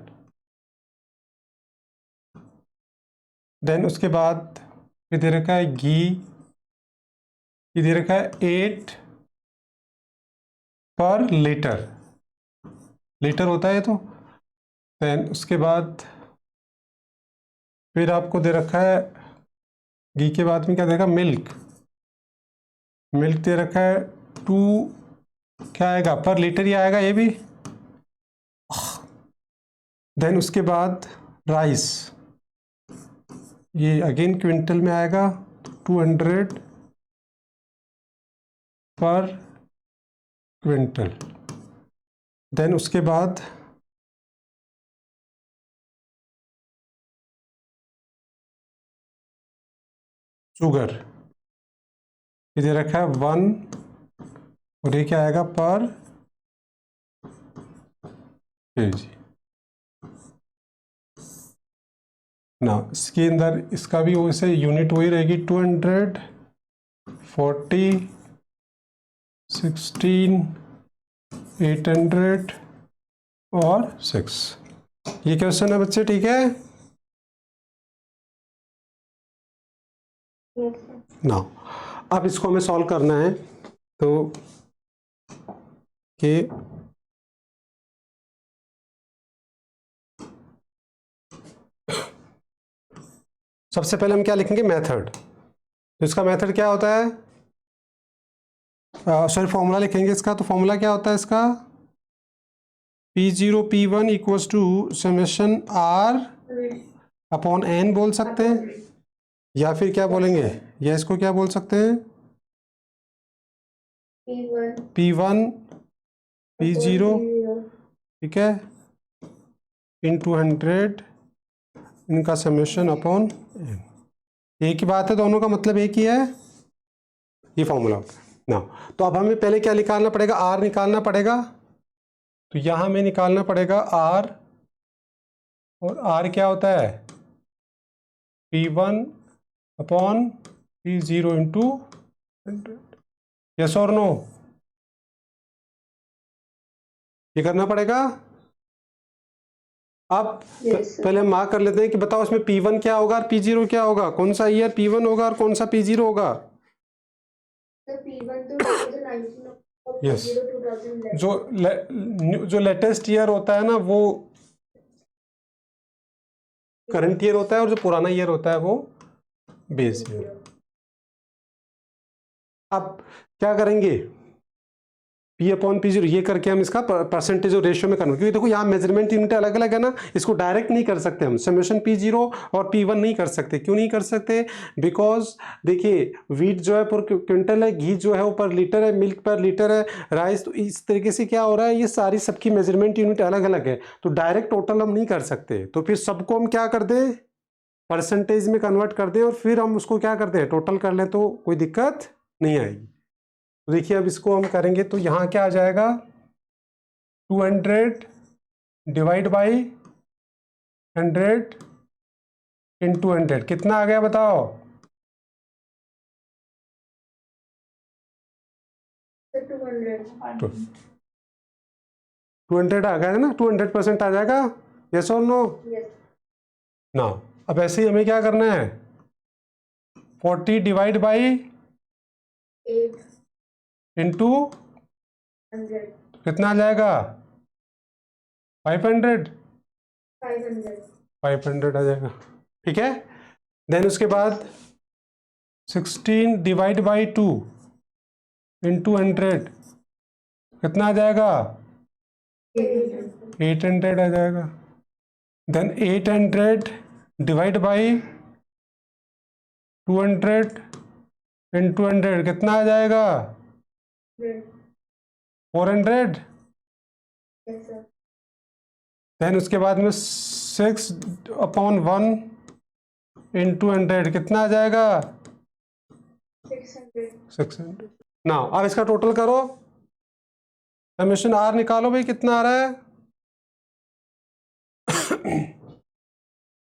A: देन उसके बाद इधर रखा है घी, इधर रखा है 8 पर लीटर, लीटर होता है तो। देन उसके बाद फिर आपको दे रखा है घी के बाद में क्या देखा, मिल्क, मिल्क दे रखा है 2, क्या आएगा पर लीटर ही आएगा ये भी। देन उसके बाद राइस, ये अगेन क्विंटल में आएगा 200 पर क्विंटल। देन उसके बाद शुगर, इधर रखा है 1, और ये क्या आएगा पर केजी ना। इसके अंदर इसका भी वैसे यूनिट वही रहेगी 200, 40, 16, 800 और 6। ये क्वेश्चन है बच्चे, ठीक है
C: यस सर।
A: ना। अब इसको हमें सॉल्व करना है, तो कि सबसे पहले हम क्या लिखेंगे, मेथड। तो इसका मेथड क्या होता है, सॉरी फॉर्मूला लिखेंगे इसका। तो फॉर्मूला क्या होता है इसका, P0 P1 equals to summation R upon N बोल सकते हैं, या फिर क्या बोलेंगे, या इसको क्या बोल सकते हैं,
C: P1
A: P1 P0,
C: P0
A: ठीक है, इंटू 100 इनका समेशन अपॉन N। एक ही बात है, दोनों का मतलब एक ही है, ये फॉर्मूला होता है ना। तो अब हमें पहले क्या निकालना पड़ेगा, R निकालना पड़ेगा। तो यहां हमें निकालना पड़ेगा R, और R क्या होता है, P1 upon P0 into 100। Yes और नो, ये करना पड़ेगा। अब
C: Yes, sir.
A: पहले हम मार्क कर लेते हैं कि बताओ इसमें P1 क्या होगा और P0 क्या होगा, कौन सा ईयर P1 होगा और कौन सा P0 होगा।
C: सर P1 तो 2019 और
A: यस,
C: P0 2011।
A: जो लेटेस्ट ईयर होता है ना वो करंट ईयर होता है, और जो पुराना ईयर होता है वो बेस ईयर। अब क्या करेंगे, P अपॉन P0 ये करके हम इसका परसेंटेज और रेशियो में कन्वर्ट, क्योंकि देखो यहाँ मेजरमेंट यूनिट अलग अलग है ना, इसको डायरेक्ट नहीं कर सकते हम, समेशन P0 और P1 नहीं कर सकते। क्यों नहीं कर सकते, बिकॉज देखिए वीट जो है पर क्विंटल है, घी जो है वो पर लीटर है, मिल्क पर लीटर है, राइस। तो इस तरीके से क्या हो रहा है, ये सारी सबकी मेजरमेंट यूनिट अलग अलग है, तो डायरेक्ट टोटल हम नहीं कर सकते। तो फिर सबको हम क्या कर दें, परसेंटेज में कन्वर्ट कर दें, और फिर हम उसको क्या करते हैं, टोटल कर लें, तो कोई दिक्कत नहीं आएगी। तो देखिए अब इसको हम करेंगे तो यहाँ क्या आ जाएगा, 200 डिवाइड बाई 100 इंटू 100, कितना आ गया बताओ।
C: सर 200।
A: 200 आ गया ना, 200% आ जाएगा, यस और नो
C: यस।
A: ना। अब ऐसे ही हमें क्या करना है, 40 डिवाइड बाई
C: 800।
A: इंटू कितना आ जाएगा, 500,
C: 500।
A: 500 आ जाएगा, ठीक है। देन उसके बाद 16 डिवाइड बाई 2 इंटू 100 कितना आ जाएगा, 800 आ जाएगा। देन 800 डिवाइड बाई 200 इंटू 100 कितना आ जाएगा, 400।
C: Yes sir.
A: देन उसके बाद में 6 अपॉन 1 इंटू 100 कितना आ जाएगा,
C: 600।
A: 600। ना अब इसका टोटल करो, समेशन आर निकालो भाई, कितना आ रहा है।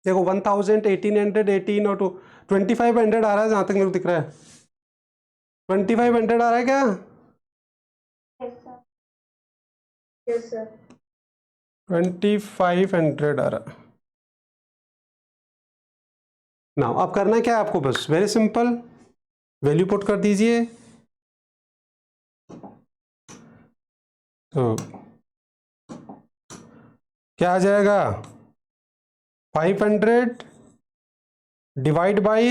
A: देखो 1000, 1800, 18 और 2500 आ रहा है, जहां तक मेरे को दिख रहा है 2500 आ रहा है क्या,
C: यस सर। Yes sir.
A: 2500 आ रहा है। नाउ अब करना क्या है आपको, बस वेरी सिंपल, वैल्यू पुट कर दीजिए। तो क्या आ जाएगा, 500 डिवाइड बाई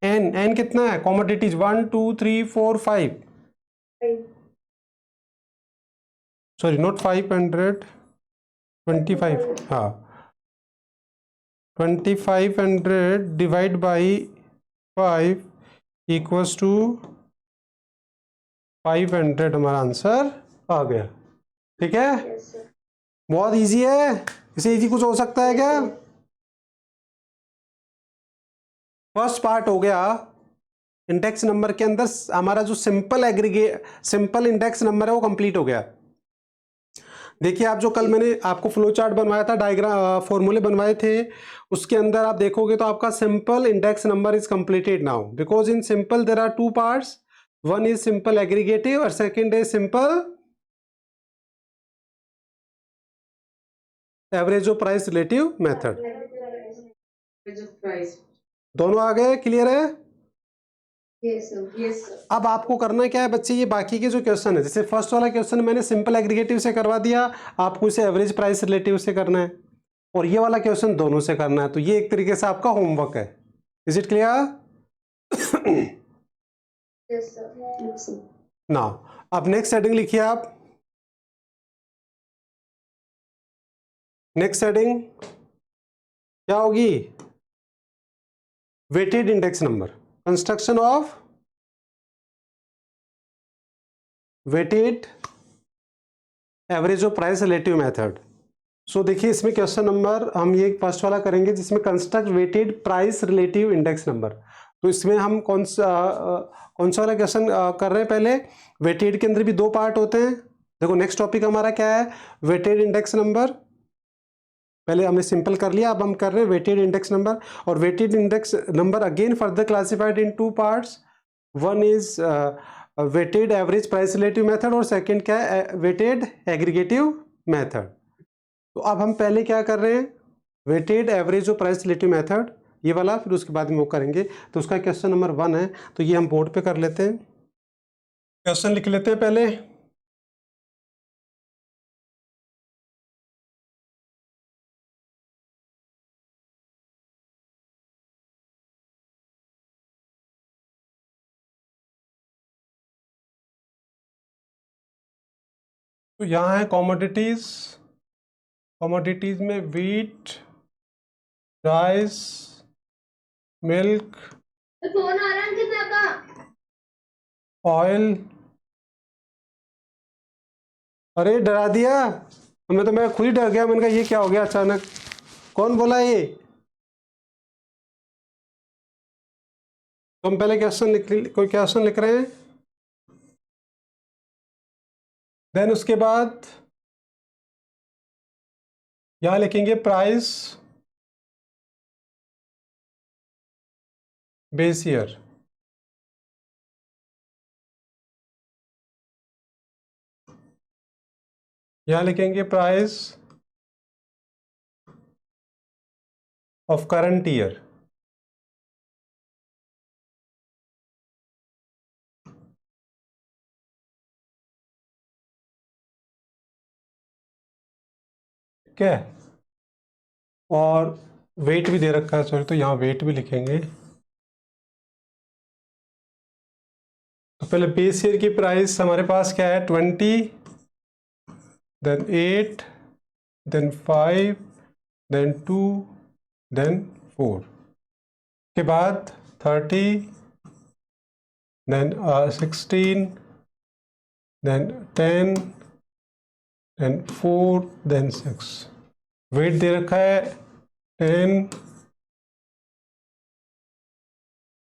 A: एन, एन कितना है, कॉमोडिटीज 1 2 3 4 5, सॉरी नॉट 500, 25, हाँ 2500 डिवाइड बाई 5 इक्वल्स टू 500, हमारा आंसर आ गया। ठीक है,
C: यस सर।
A: बहुत इजी है, इसे इजी कुछ हो सकता है क्या? फर्स्ट पार्ट हो गया, इंडेक्स नंबर के अंदर हमारा जो सिंपल इंडेक्स नंबर है वो कंप्लीट हो गया। देखिए आप जो कल मैंने आपको फ्लो चार्ट बनवाया था, डायग्राम फॉर्मूले बनवाए थे, उसके अंदर आप देखोगे तो आपका simple index number is completed now, because in simple there are two parts, one is simple aggregative और second is simple average of price relative method. दोनों आ गए, क्लियर है?
C: Yes sir.
A: अब आपको करना क्या है बच्चे, ये बाकी के जो क्वेश्चन है, जैसे फर्स्ट वाला क्वेश्चन मैंने सिंपल एग्रीगेटिव से करवा दिया, आपको इसे एवरेज प्राइस रिलेटिव से करना है, और ये वाला क्वेश्चन दोनों से करना है। तो ये एक तरीके से आपका होमवर्क है। Is it clear?
C: Yes sir.
A: Now अब नेक्स्ट हेडिंग लिखिए आप। नेक्स्ट हेडिंग क्या होगी, weighted index number, construction of weighted average of price relative method. So देखिए इसमें क्वेश्चन नंबर हम ये फर्स्ट वाला करेंगे जिसमें construct weighted price relative index number. तो इसमें हम कौन सा वाला क्वेश्चन कर रहे हैं, पहले वेटेड के अंदर भी दो पार्ट होते हैं। देखो नेक्स्ट टॉपिक हमारा क्या है, वेटेड इंडेक्स नंबर। पहले हमने सिंपल कर लिया, अब हम कर रहे हैं वेटेड इंडेक्स नंबर। और weighted index number again further classified in two parts, one is weighted average price relative method और सेकंड क्या है, वेटेड एग्रीगेटिव मेथड। तो अब हम पहले क्या कर रहे हैं, वेटेड एवरेज और प्राइस रिलेटिव मेथड ये वाला, फिर उसके बाद में वो करेंगे। तो उसका क्वेश्चन नंबर 1 है, तो ये हम बोर्ड पे कर लेते हैं, क्वेश्चन लिख लेते हैं पहले। तो यहाँ है कमोडिटीज, कमोडिटीज में वीट, राइस, मिल्क,
C: फोन आ रहा है कितना का?
A: ऑयल। अरे डरा दिया हमें, तो मैं खुद ही डर गया, मैंने कहा ये क्या हो गया अचानक, कौन बोला ये? तो हम पहले कोई क्वेश्चन लिख रहे हैं, देन उसके बाद यहां लिखेंगे प्राइस बेस ईयर। यहां लिखेंगे प्राइस ऑफ करंट ईयर। ठीक है, और वेट भी दे रखा है, सॉरी, तो यहाँ वेट भी लिखेंगे। तो पहले बेस ईयर की प्राइस हमारे पास क्या है, 20, देन 8, देन 5, देन 2, देन 4, के बाद 30, then 16, then 10, then 4, then 6। Weight दे रखा है 10,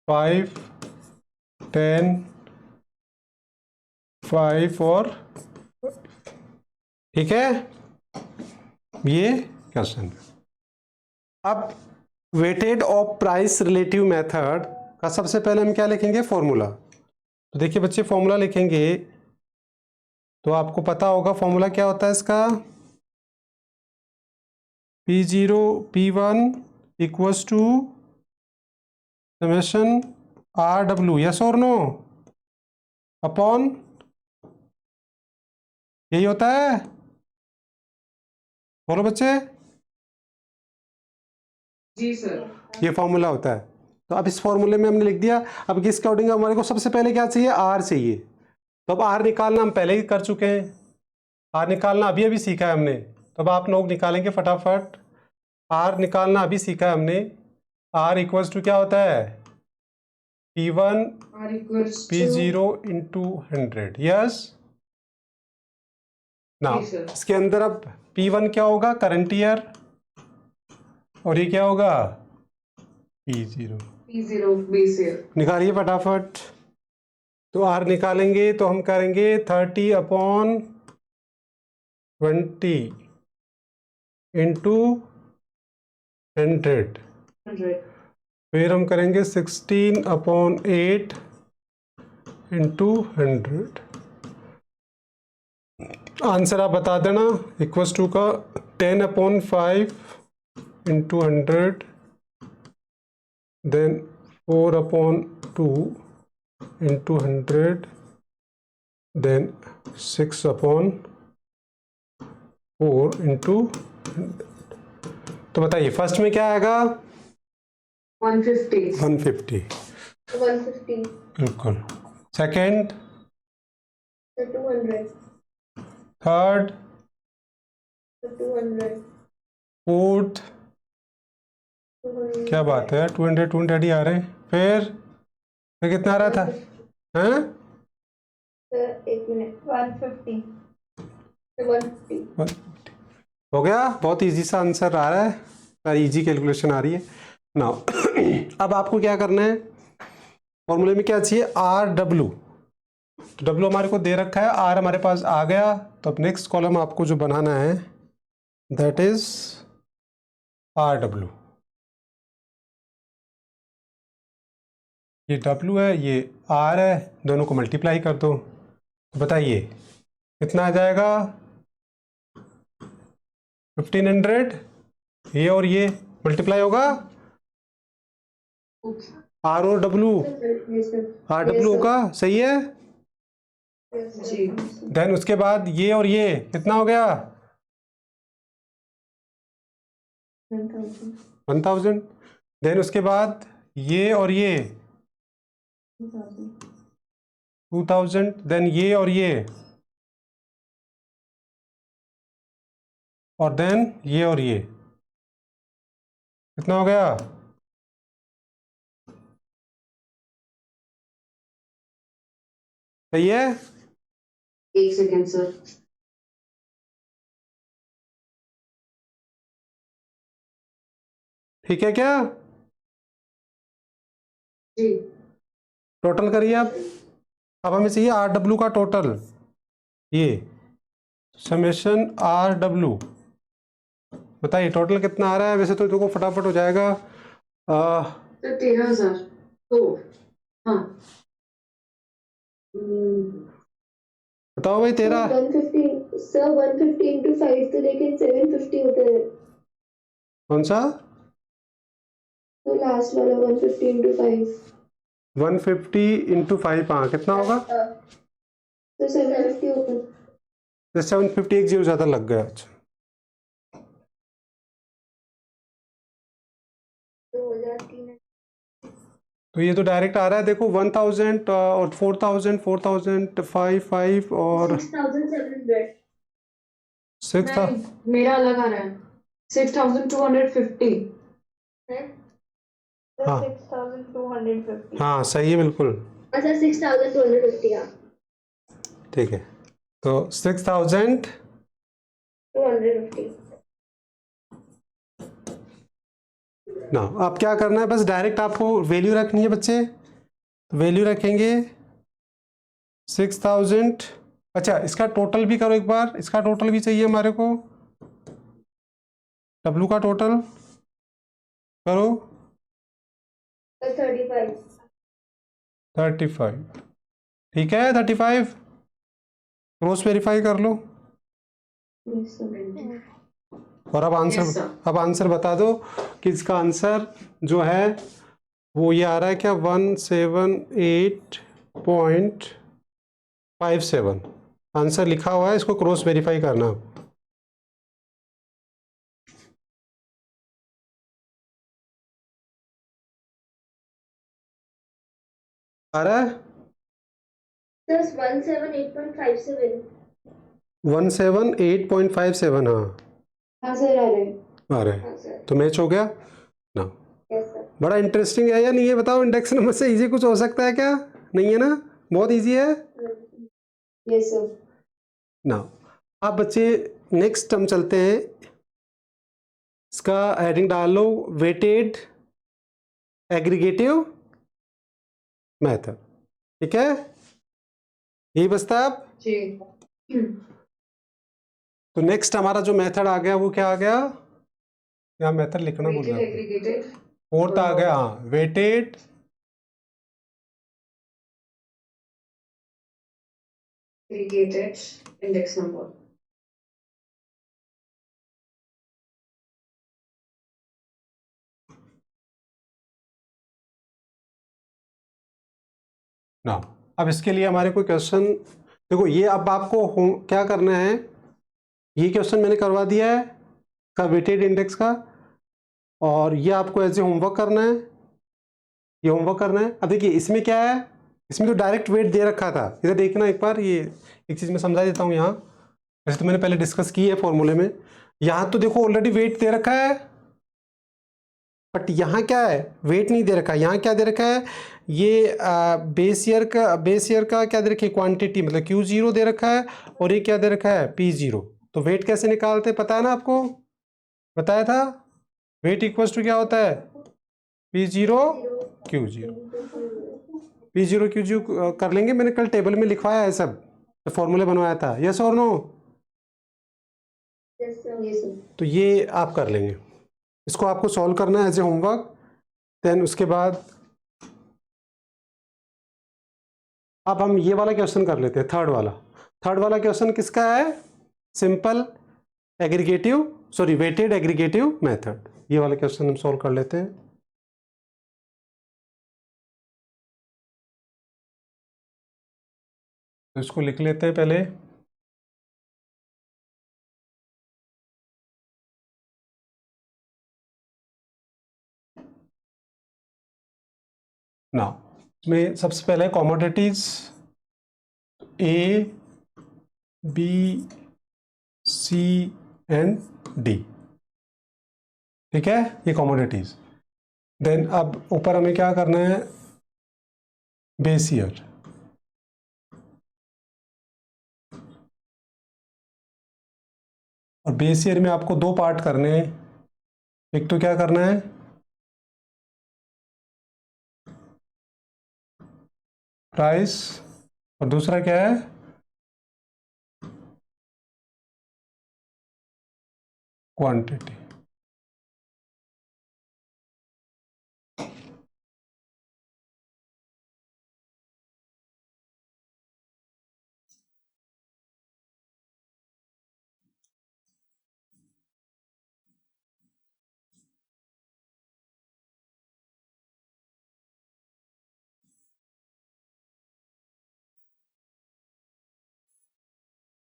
A: 5, 10, 5 और, ठीक है, ये क्वेश्चन। अब weighted of price relative method का सबसे पहले हम क्या लिखेंगे, फॉर्मूला। तो देखिए बच्चे फॉर्मूला लिखेंगे, तो आपको पता होगा फॉर्मूला क्या होता है इसका, P0 P1 equals to summation R W, yes और नो, अपॉन यही होता है, बोलो बच्चे।
B: जी सर।
A: ये फॉर्मूला होता है। तो अब इस फॉर्मूले में हमने लिख दिया। अब किस अकॉर्डिंग हमारे को सबसे पहले क्या चाहिए, आर चाहिए। तो अब आर निकालना हम पहले ही कर चुके हैं, आर निकालना अभी अभी सीखा है हमने। तो अब आप लोग निकालेंगे फटाफट। आर निकालना अभी सीखा है हमने। आर इक्वल्स टू क्या होता है, P1
B: R equals to
A: P0 into 100, yes ना।
B: जी सर।
A: इसके अंदर अब P1 क्या होगा, करंट ईयर, और ये क्या होगा, P0।
B: P0 base year।
A: निकालिए फटाफट। तो आर निकालेंगे तो हम करेंगे 30/20 इंटू 100,
B: 100।
A: फिर हम करेंगे 16/8 इंटू 100। आंसर आप बता देना, इक्वल्स टू का 10/5 into 100, then 4/2 into 100, then 6/4 into 100। तो बताइए फर्स्ट में क्या आएगा,
B: 150।
A: 150,
C: 150,
A: बिल्कुल। सेकंड,
C: 200,
A: थर्ड,
C: 200,
A: फोर्थ,
C: 200,
A: क्या बात है, 200 ही आ रहे हैं। फिर कितना आ रहा था, हैं?
C: सर एक मिनट, 150, 150।
A: हो गया, बहुत इजी सा आंसर आ रहा है, सारी इजी कैलकुलेशन आ रही है ना। अब आपको क्या करना है, फॉर्मूले में क्या चाहिए, आर डब्ल्यू। तो डब्ल्यू हमारे को दे रखा है, आर हमारे पास आ गया। तो अब नेक्स्ट कॉलम आपको जो बनाना है दैट इज आर डब्ल्यू। ये डब्ल्यू है, ये आर है, दोनों को मल्टीप्लाई कर दो। तो बताइए कितना आ जाएगा, 1500, ये और ये मल्टीप्लाई होगा, आर और W,
C: Yes, sir.
A: R W
C: sir.
A: होगा, सही है।
C: Yes, sir.
B: जी।
A: देन उसके बाद ये और ये कितना हो गया,
C: 1000,
A: 1000। देन उसके बाद ये और ये
C: 2000,
A: 2000, देन ये और देन ये और ये कितना हो गया, सही है।
B: एक सेकेंड सर।
A: ठीक है क्या,
B: जी।
A: टोटल करिए अब हमें चाहिए आर डब्ल्यू का टोटल, ये समेशन आर डब्ल्यू। बताइए टोटल कितना आ रहा है, वैसे तो देखो फटाफट हो जाएगा।
B: सर 13,000। तो हाँ।
A: बताओ भाई, 13
C: 150 सर, 150 into 5 तो लेकिन 750 होता है।
A: कौन सा,
C: तो लास्ट वाला 150 into 5
A: 150 इंटू 5, हाँ कितना होगा,
C: तो 750 होता है।
A: 750, एक जीरो ज़्यादा लग गया। अच्छा
C: 2003
A: तो ये तो डायरेक्ट आ रहा है, देखो 1000 और 4000, 4000, 5 और
C: 6700
A: 6 था।
B: नहीं, मेरा अलग आ रहा है 6250।
C: है।
A: हाँ
C: 6250।
A: हाँ सही है बिल्कुल,
C: अच्छा 6250, हाँ
A: ठीक है। तो 6250 ना। अब क्या करना है, बस डायरेक्ट आपको वैल्यू रखनी है बच्चे। वैल्यू रखेंगे 6000। अच्छा इसका टोटल भी करो एक बार, इसका टोटल भी चाहिए हमारे को, डब्लू का टोटल करो
C: 35।
A: 35, ठीक है 35, क्रॉस वेरीफाई कर लो।
C: Yes, sir.
A: और अब
B: Yes, sir.
A: आंसर बता दो कि इसका आंसर जो है वो ये आ रहा है क्या 178.57 आंसर लिखा हुआ है, इसको क्रॉस वेरीफाई करना। आ रहा है
C: सर 178.57।
A: 178.57, हाँ
C: हाँ सर, आ रहे हैं।
A: आ रहा है।
C: हाँ सर।
A: तो मैच हो गया ना।
C: Yes sir.
A: बड़ा इंटरेस्टिंग है या नहीं है बताओ, इंडेक्स नंबर से इजी कुछ हो सकता है क्या? नहीं है ना, बहुत इजी है
C: यस सर।
A: ना। अब बच्चे नेक्स्ट हम चलते हैं, इसका हेडिंग डाल लो वेटेड एग्रीगेटिव मेथड। ठीक है, यही बसता है अब।
B: जी।
A: तो नेक्स्ट हमारा जो मेथड आ गया वो क्या आ गया, यहाँ मेथड लिखना भूल
B: वेटेड
A: गया,
B: एग्रीगेटेड
A: फोर्थ आ गया, हाँ वेटेड
B: एग्रीगेटेड इंडेक्स नंबर।
A: ना। अब इसके लिए हमारे कोई क्वेश्चन, देखो ये अब आपको क्या करना है, ये क्वेश्चन मैंने करवा दिया है का वेटेड इंडेक्स का, और ये आपको एज ए होमवर्क करना है, ये होमवर्क करना है। अब देखिए इसमें क्या है, इसमें तो डायरेक्ट वेट दे रखा था, इधर देखना एक बार, ये एक चीज़ मैं समझा देता हूँ यहाँ, वैसे तो मैंने पहले डिस्कस की है फॉर्मूले में, यहाँ तो देखो ऑलरेडी वेट दे रखा है, बट यहाँ क्या है, वेट नहीं दे रखा है, यहाँ क्या दे रखा है, ये बेस ईयर का क्या दे रखी है, क्वांटिटी मतलब Q0 दे रखा है, और ये क्या दे रखा है, P0। तो वेट कैसे निकालते हैं पता है ना आपको, बताया था, वेट इक्वल्स टू क्या होता है, P0 Q0। P0 Q0 कर लेंगे, मैंने कल टेबल में लिखवाया है सब, तो फॉर्मूले बनवाया था, यस और no.
C: Yes sir. Yes sir.
A: तो ये आप कर लेंगे, इसको आपको सॉल्व करना है एज ए होमवर्क। देन उसके बाद अब हम ये वाला क्वेश्चन कर लेते हैं, थर्ड वाला क्वेश्चन किसका है, simple aggregative, sorry weighted aggregative method, ये वाला क्वेश्चन हम सॉल्व कर लेते हैं। तो इसको लिख लेते हैं पहले, ना इसमें सबसे पहले commodities A B C and D, ठीक है, ये कमोडिटीज। देन अब ऊपर हमें क्या करना है, बेस ईयर, और बेस ईयर में आपको दो पार्ट करने हैं, एक तो क्या करना है, प्राइस, और दूसरा क्या है, क्वांटिटी।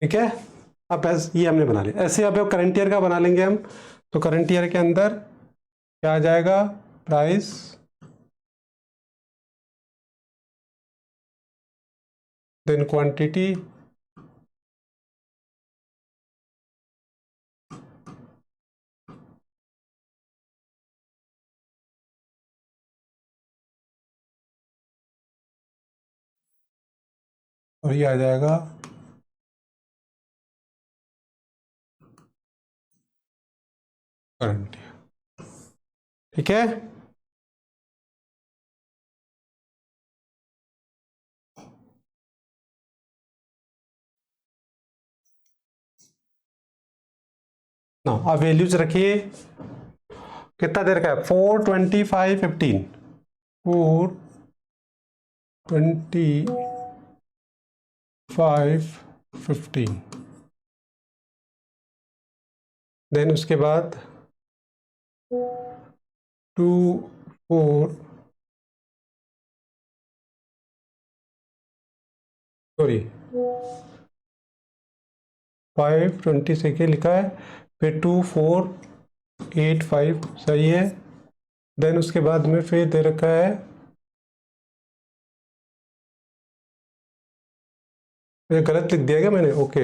A: ठीक है, अब ये हमने बना लिया, ऐसे अब करंट ईयर का बना लेंगे हम। तो करंट ईयर के अंदर क्या आ जाएगा, प्राइस, देन क्वांटिटी, और ये आ जाएगा करंट ईयर। ठीक है, ना अब वैल्यूज रखिए, कितना देर का है, 425.15, 425.15, देन उसके बाद 2 4 सॉरी 520 से लिखा है, फिर 2485 सही है। देन उसके बाद में फिर दे रखा है, ये गलत लिख दिया क्या मैंने? ओके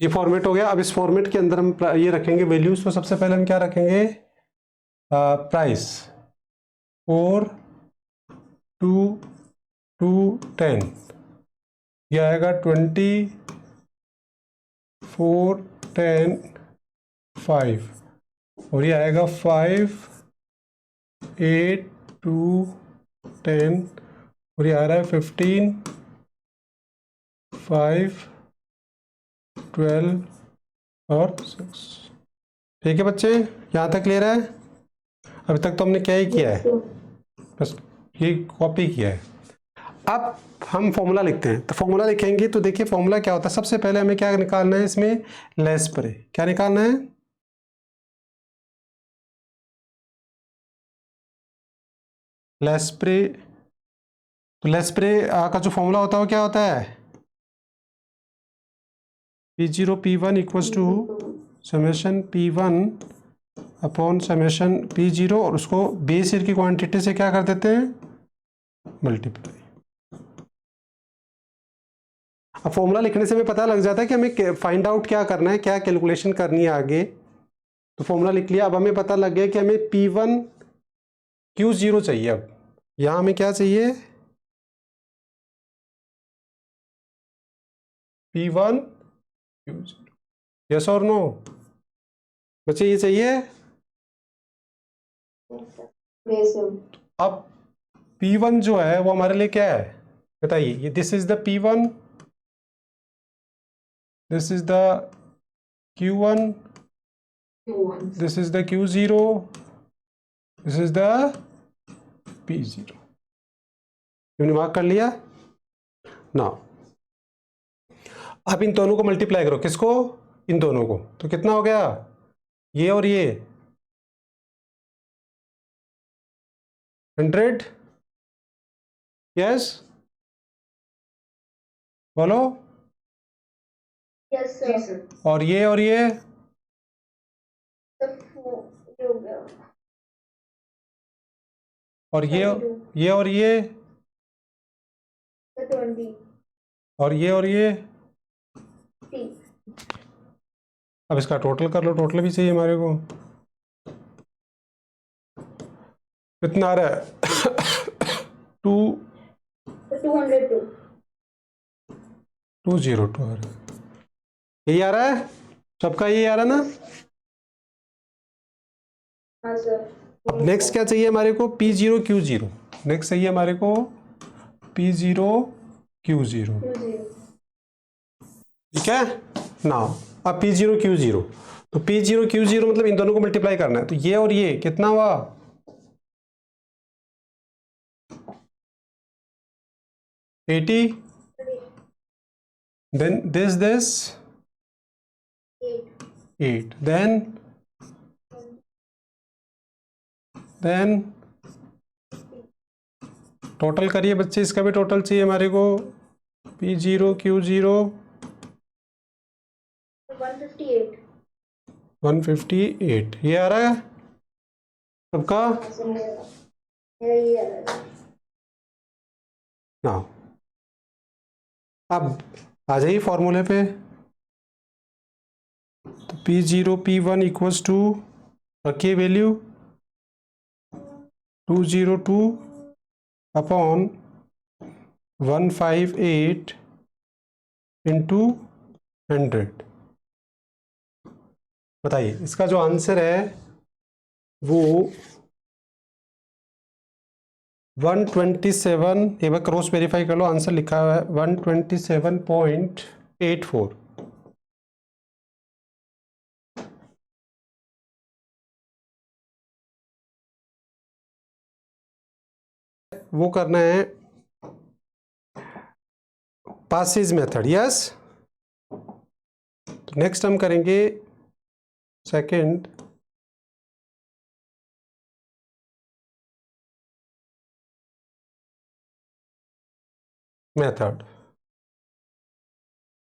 A: ये फॉर्मेट हो गया। अब इस फॉर्मेट के अंदर हम ये रखेंगे वैल्यूज। तो सबसे पहले हम क्या रखेंगे? प्राइस 4 2 2 10, ये आएगा 24 10 5, और ये आएगा 5 8 2 10, और ये आ रहा है 15 5 12 और 6। ठीक है बच्चे, यहाँ तक क्लियर है? अभी तक तो हमने क्या ही किया है, बस ये कॉपी किया है। अब हम फॉर्मूला लिखते हैं। तो फॉर्मूला लिखेंगे तो देखिए फॉर्मूला क्या होता है। सबसे पहले हमें क्या निकालना है इसमें? Laspeyres. क्या निकालना है? Laspeyres. तो लेस प्रे का जो फॉर्मूला होता है वो क्या होता है? P0 P1 equals to summation P1 upon summation P0, और उसको बेस ईयर की क्वांटिटी से क्या कर देते हैं? मल्टीप्लाई। अब फॉर्मूला लिखने से हमें पता लग जाता है कि हमें फाइंड आउट क्या करना है, क्या कैलकुलेशन करनी है आगे। तो फॉर्मूला लिख लिया। अब हमें पता लग गया कि हमें P1 Q0 चाहिए। अब यहां हमें क्या चाहिए? P1 Q0। यस और नो बच्चे, ये चाहिए। अब P1 जो है वो हमारे लिए क्या है बताइए? ये this is the P1, this is the Q1, this is the Q0, this is the P0। तुमने मार्क कर लिया ना? अब इन दोनों को मल्टीप्लाई करो। किसको? इन दोनों को। तो कितना हो गया? ये और ये 100। यस बोलो।
C: Yes sir.
A: और ये
C: हो गया
A: और ये
C: 32
A: ये और ये
C: 20
A: और ये और ये।
C: 30।
A: अब इसका टोटल कर लो। टोटल भी चाहिए हमारे को। कितना आ रहा है?
C: 202
A: 202 आ रहा है। यही आ रहा है सबका? यही आ रहा ना?
C: हाँ सर।
A: अब नेक्स्ट क्या चाहिए हमारे को? P0 Q0। नेक्स्ट चाहिए हमारे को P0 Q0। ठीक है ना? अब P0 Q0, तो P0 Q0 मतलब इन दोनों को मल्टीप्लाई करना है। तो ये और ये कितना हुआ? 80। Then this 8। देन टोटल करिए बच्चे, इसका भी टोटल चाहिए हमारे को। P0 Q0
C: 158।
A: 158 ये आ रहा है सबका ना? अब आ जाइए फॉर्मूले पे। तो P0 P1 इक्वल्स टू, रखिए वैल्यू 202 अपॉन 158 इंटू 100। बताइए इसका जो आंसर है वो 127। एक बार क्रॉस वेरीफाई कर लो। आंसर लिखा हुआ है 127.84। वो करना है पासेज मेथड। यस, तो नेक्स्ट हम करेंगे सेकंड मेथड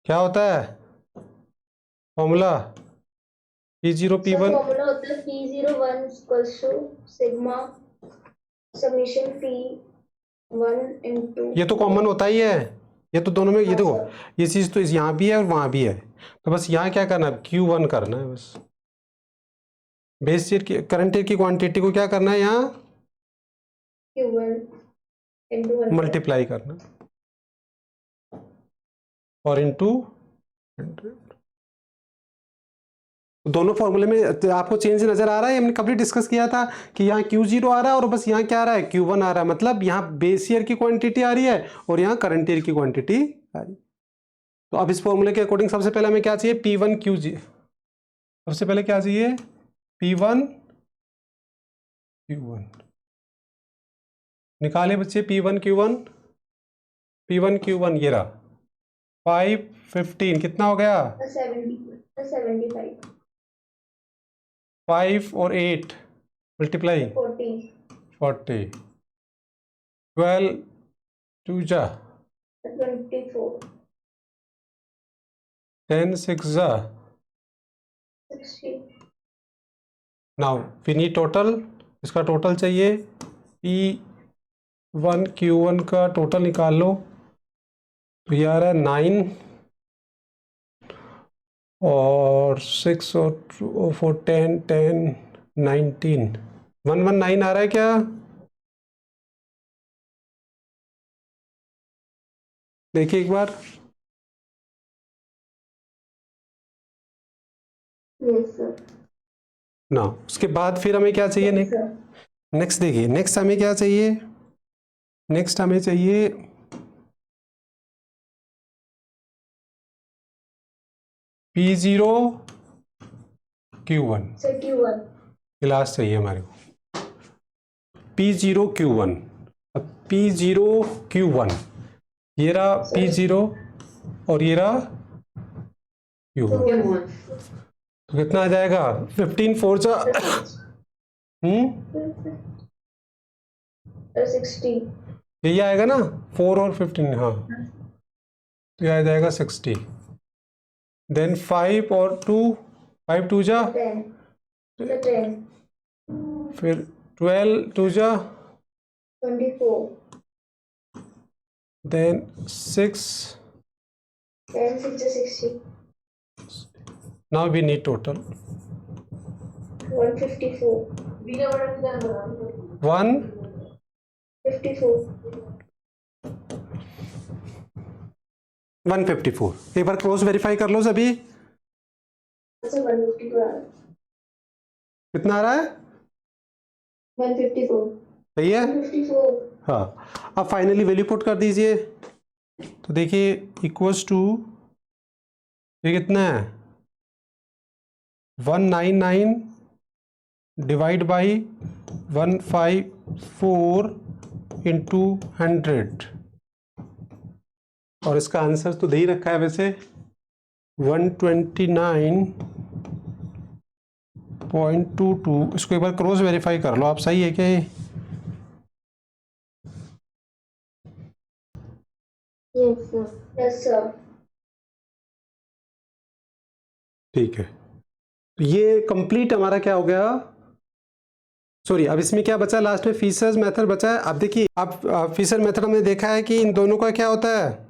A: क्या होता है फॉर्मूला P0 P1
C: फॉर्मूला होता है P01 equals to sigma summation P1 into,
A: ये तो कॉमन होता ही है, ये तो दोनों में, ये
C: हाँ
A: देखो
C: सर,
A: ये चीज़ तो यहाँ भी है और वहाँ भी है, तो बस यहाँ क्या करना है Q1 करना है बस, बेस ईयर की करंट ईयर की क्वांटिटी को क्या करना है यहाँ
C: Q1 इनटू 100।
A: मल्टीप्लाई करना और इनटू 100। दोनों फॉर्मूले में आपको चेंज नजर आ रहा है, हमने कभी डिस्कस किया था कि यहाँ Q0 आ रहा है और बस यहाँ क्या आ रहा है Q1 आ रहा है, मतलब यहाँ बेस ईयर की क्वांटिटी आ रही है और यहाँ करंट ईयर की क्वांटिटी आ रही है। तो अब इस फॉर्मूले के अकॉर्डिंग सबसे पहले हमें क्या चाहिए P1 QG, सबसे पहले क्या चाहिए P1 Q1 निकाले बच्चे P1 Q1 ये रहा 515 कितना हो गया
C: 75
A: 5 और 8 मल्टीप्लाई 40 12 2 जा
C: 24
A: 10 6 जा
C: 60
A: नाउ वी नीड टोटल, इसका टोटल चाहिए P1 Q1 का टोटल निकाल लो, तो ये आ रहा है 9 और 6 और 4 10 10 19 119 आ रहा है क्या देखिए एक बार,
C: यस सर,
A: ना उसके बाद फिर हमें क्या चाहिए नेक्स्ट देखिए नेक्स्ट हमें क्या चाहिए, नेक्स्ट हमें चाहिए P0 Q1
C: sir Q1
A: class चाहिए हमारे को P0 Q1, अब P0 Q1 ये रहा P0 और ये रहा Q1, तो कितना आ जाएगा 15 4 जा
C: 60
A: यही आएगा ना 4 और 15 हाँ, तो ये आ जाएगा 60, देन 5 और 2 5 2 जा
C: 10 10
A: फिर 12 2 जा
C: 24
A: then 6
C: 10 6 60
A: now we need total
C: 154
A: 154 एक बार क्रॉस वेरीफाई कर लो सभी,
C: सर 154 आ रहा है,
A: कितना आ रहा है
C: 154
A: सही है
C: 154
A: हाँ। अब फाइनली वैल्यू पुट कर दीजिए, तो देखिए इक्वल्स टू ये कितना है 199 डिवाइड बाई 154 इंटू 100 और इसका आंसर तो दे ही रखा है वैसे 129.22, इसको एक बार क्रॉस वेरीफाई कर लो आप, सही है क्या ये
C: यस सर
A: ठीक है। तो ये कंप्लीट हमारा क्या हो गया, सॉरी अब इसमें क्या बचा लास्ट में फीसर्स मेथड बचा है। अब देखिए अब फीसर मेथड हमने देखा है कि इन दोनों का क्या होता है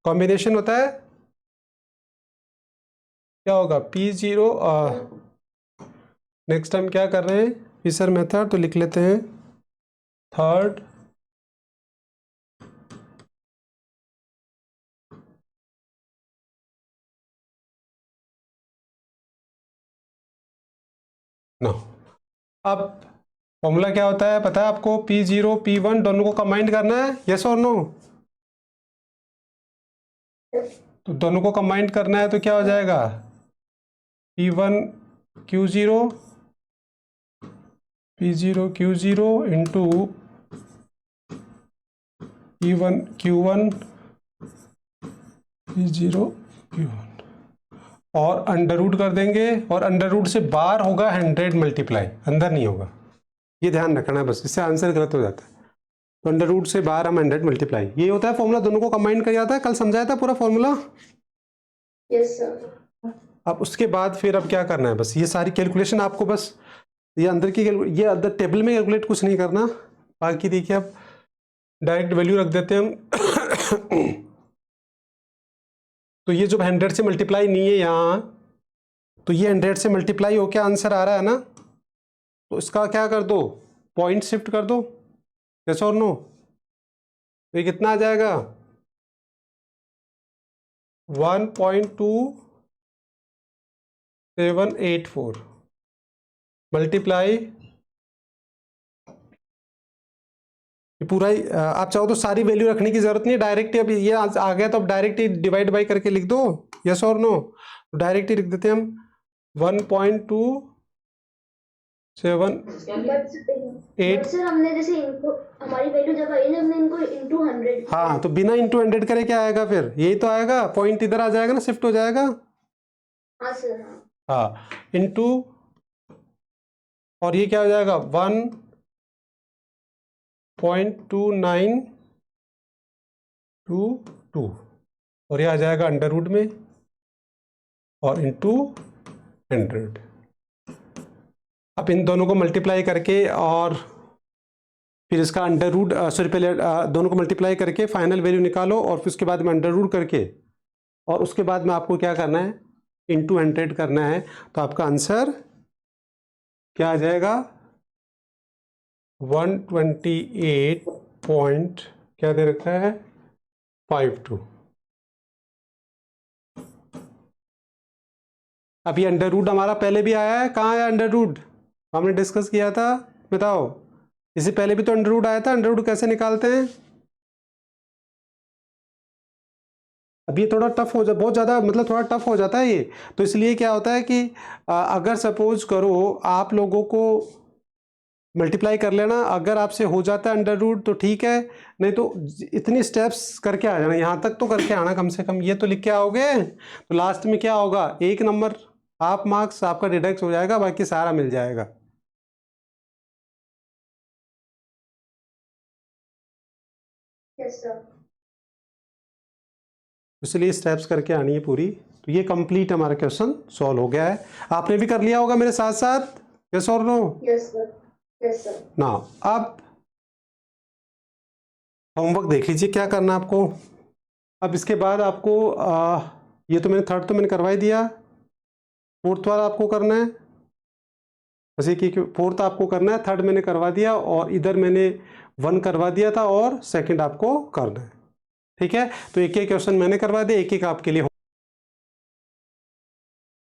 A: कॉम्बिनेशन होता है, क्या होगा P0 नेक्स्ट हम क्या कर रहे हैं फीसर मेथड, तो लिख लेते हैं थर्ड नो। अब फॉर्मूला क्या होता है पता है आपको, P0 P1 दोनों को कंबाइन करना है, यस और नो, तो दोनों को कंबाइन करना है तो क्या हो जाएगा P1 Q0 into P1 Q1 P0 Q1 और अंडर रूट कर देंगे, और अंडर रूट से बाहर होगा 100 मल्टीप्लाई, अंदर नहीं होगा, ये ध्यान रखना है बस, इससे आंसर गलत हो जाता है। तो अंडर रूट से बाहर हम 100 मल्टीप्लाई, ये होता है फॉर्मूला, दोनों को कंबाइन कर जाता है। कल समझाया था पूरा फॉर्मूला।
C: Yes sir.
A: अब उसके बाद फिर अब क्या करना है, बस ये सारी कैलकुलेशन आपको, बस ये अंदर की ये अंदर टेबल में कैलकुलेट कुछ नहीं करना। बाकी देखिए अब डायरेक्ट वैल्यू रख देते हैं हम। तो ये जब 100 से मल्टीप्लाई नहीं है यहाँ, तो ये 100 से मल्टीप्लाई होकर आंसर आ रहा है ना, तो इसका क्या कर दो, पॉइंट शिफ्ट कर दो, यस और नो। तो ये कितना आ जाएगा, 1.2784 मल्टीप्लाई, पूरा ही आप चाहो तो सारी वैल्यू रखने की जरूरत नहीं है, डायरेक्ट अब ये आ गया तो अब डायरेक्ट ही डिवाइड बाई करके लिख दो, यस और नो। तो डायरेक्ट ही लिख देते हैं हम 1.278।
C: सर हमने जैसे इनको हमारी वैल्यू जब आई ना, हमने इनको इंटू 100।
A: हाँ, तो बिना इंटू 100 करे क्या आएगा फिर, यही तो आएगा, पॉइंट इधर आ जाएगा ना, शिफ्ट हो जाएगा।
C: हाँ सर।
A: हाँ, इंटू, और ये क्या हो जाएगा 1.2922, और ये आ जाएगा अंडर रूट में और इंटू 100। अब इन दोनों को मल्टीप्लाई करके और फिर इसका अंडर रूट, सॉरी पहले दोनों को मल्टीप्लाई करके फाइनल वैल्यू निकालो, और फिर उसके बाद में अंडर रूट करके, और उसके बाद में आपको क्या करना है, इंटू 100 करना है। तो आपका आंसर क्या आ जाएगा, 128 पॉइंट क्या दे रखा है, 52। अभी अंडर रूट हमारा पहले भी आया है, कहाँ आया अंडर रूट, हमने डिस्कस किया था, बताओ। इससे पहले भी तो अंडर रूट आया था, अंडर रूट कैसे निकालते हैं। अब ये थोड़ा टफ हो बहुत ज़्यादा, मतलब थोड़ा टफ हो जाता है ये, तो इसलिए क्या होता है कि अगर सपोज करो आप लोगों को मल्टीप्लाई कर लेना, अगर आपसे हो जाता है अंडर रूट तो ठीक है, नहीं तो इतनी स्टेप्स करके आ जाना, यहाँ तक तो करके आना कम से कम, ये तो लिख के आओगे तो लास्ट में क्या होगा, 1 नंबर हाफ मार्क्स आपका डिडक्ट हो जाएगा, बाकी सारा मिल जाएगा।
C: Yes sir.
A: इसलिए स्टेप्स करके आनी है पूरी। तो ये कंप्लीट हमारा क्वेश्चन सॉल्व हो गया है, आपने भी कर लिया होगा मेरे साथ साथ, यस और no.
C: Yes sir. Yes sir.
A: ना अब होमवर्क देख लीजिए क्या करना आपको। अब इसके बाद आपको ये तो मैंने थर्ड तो मैंने करवा ही दिया, फोर्थ वाला आपको करना है, जैसे कि फोर्थ आपको करना है, थर्ड मैंने करवा दिया, और इधर मैंने 1 करवा दिया था, और सेकंड आपको करना है, ठीक है। तो एक एक क्वेश्चन मैंने करवा दिया, एक एक आपके लिए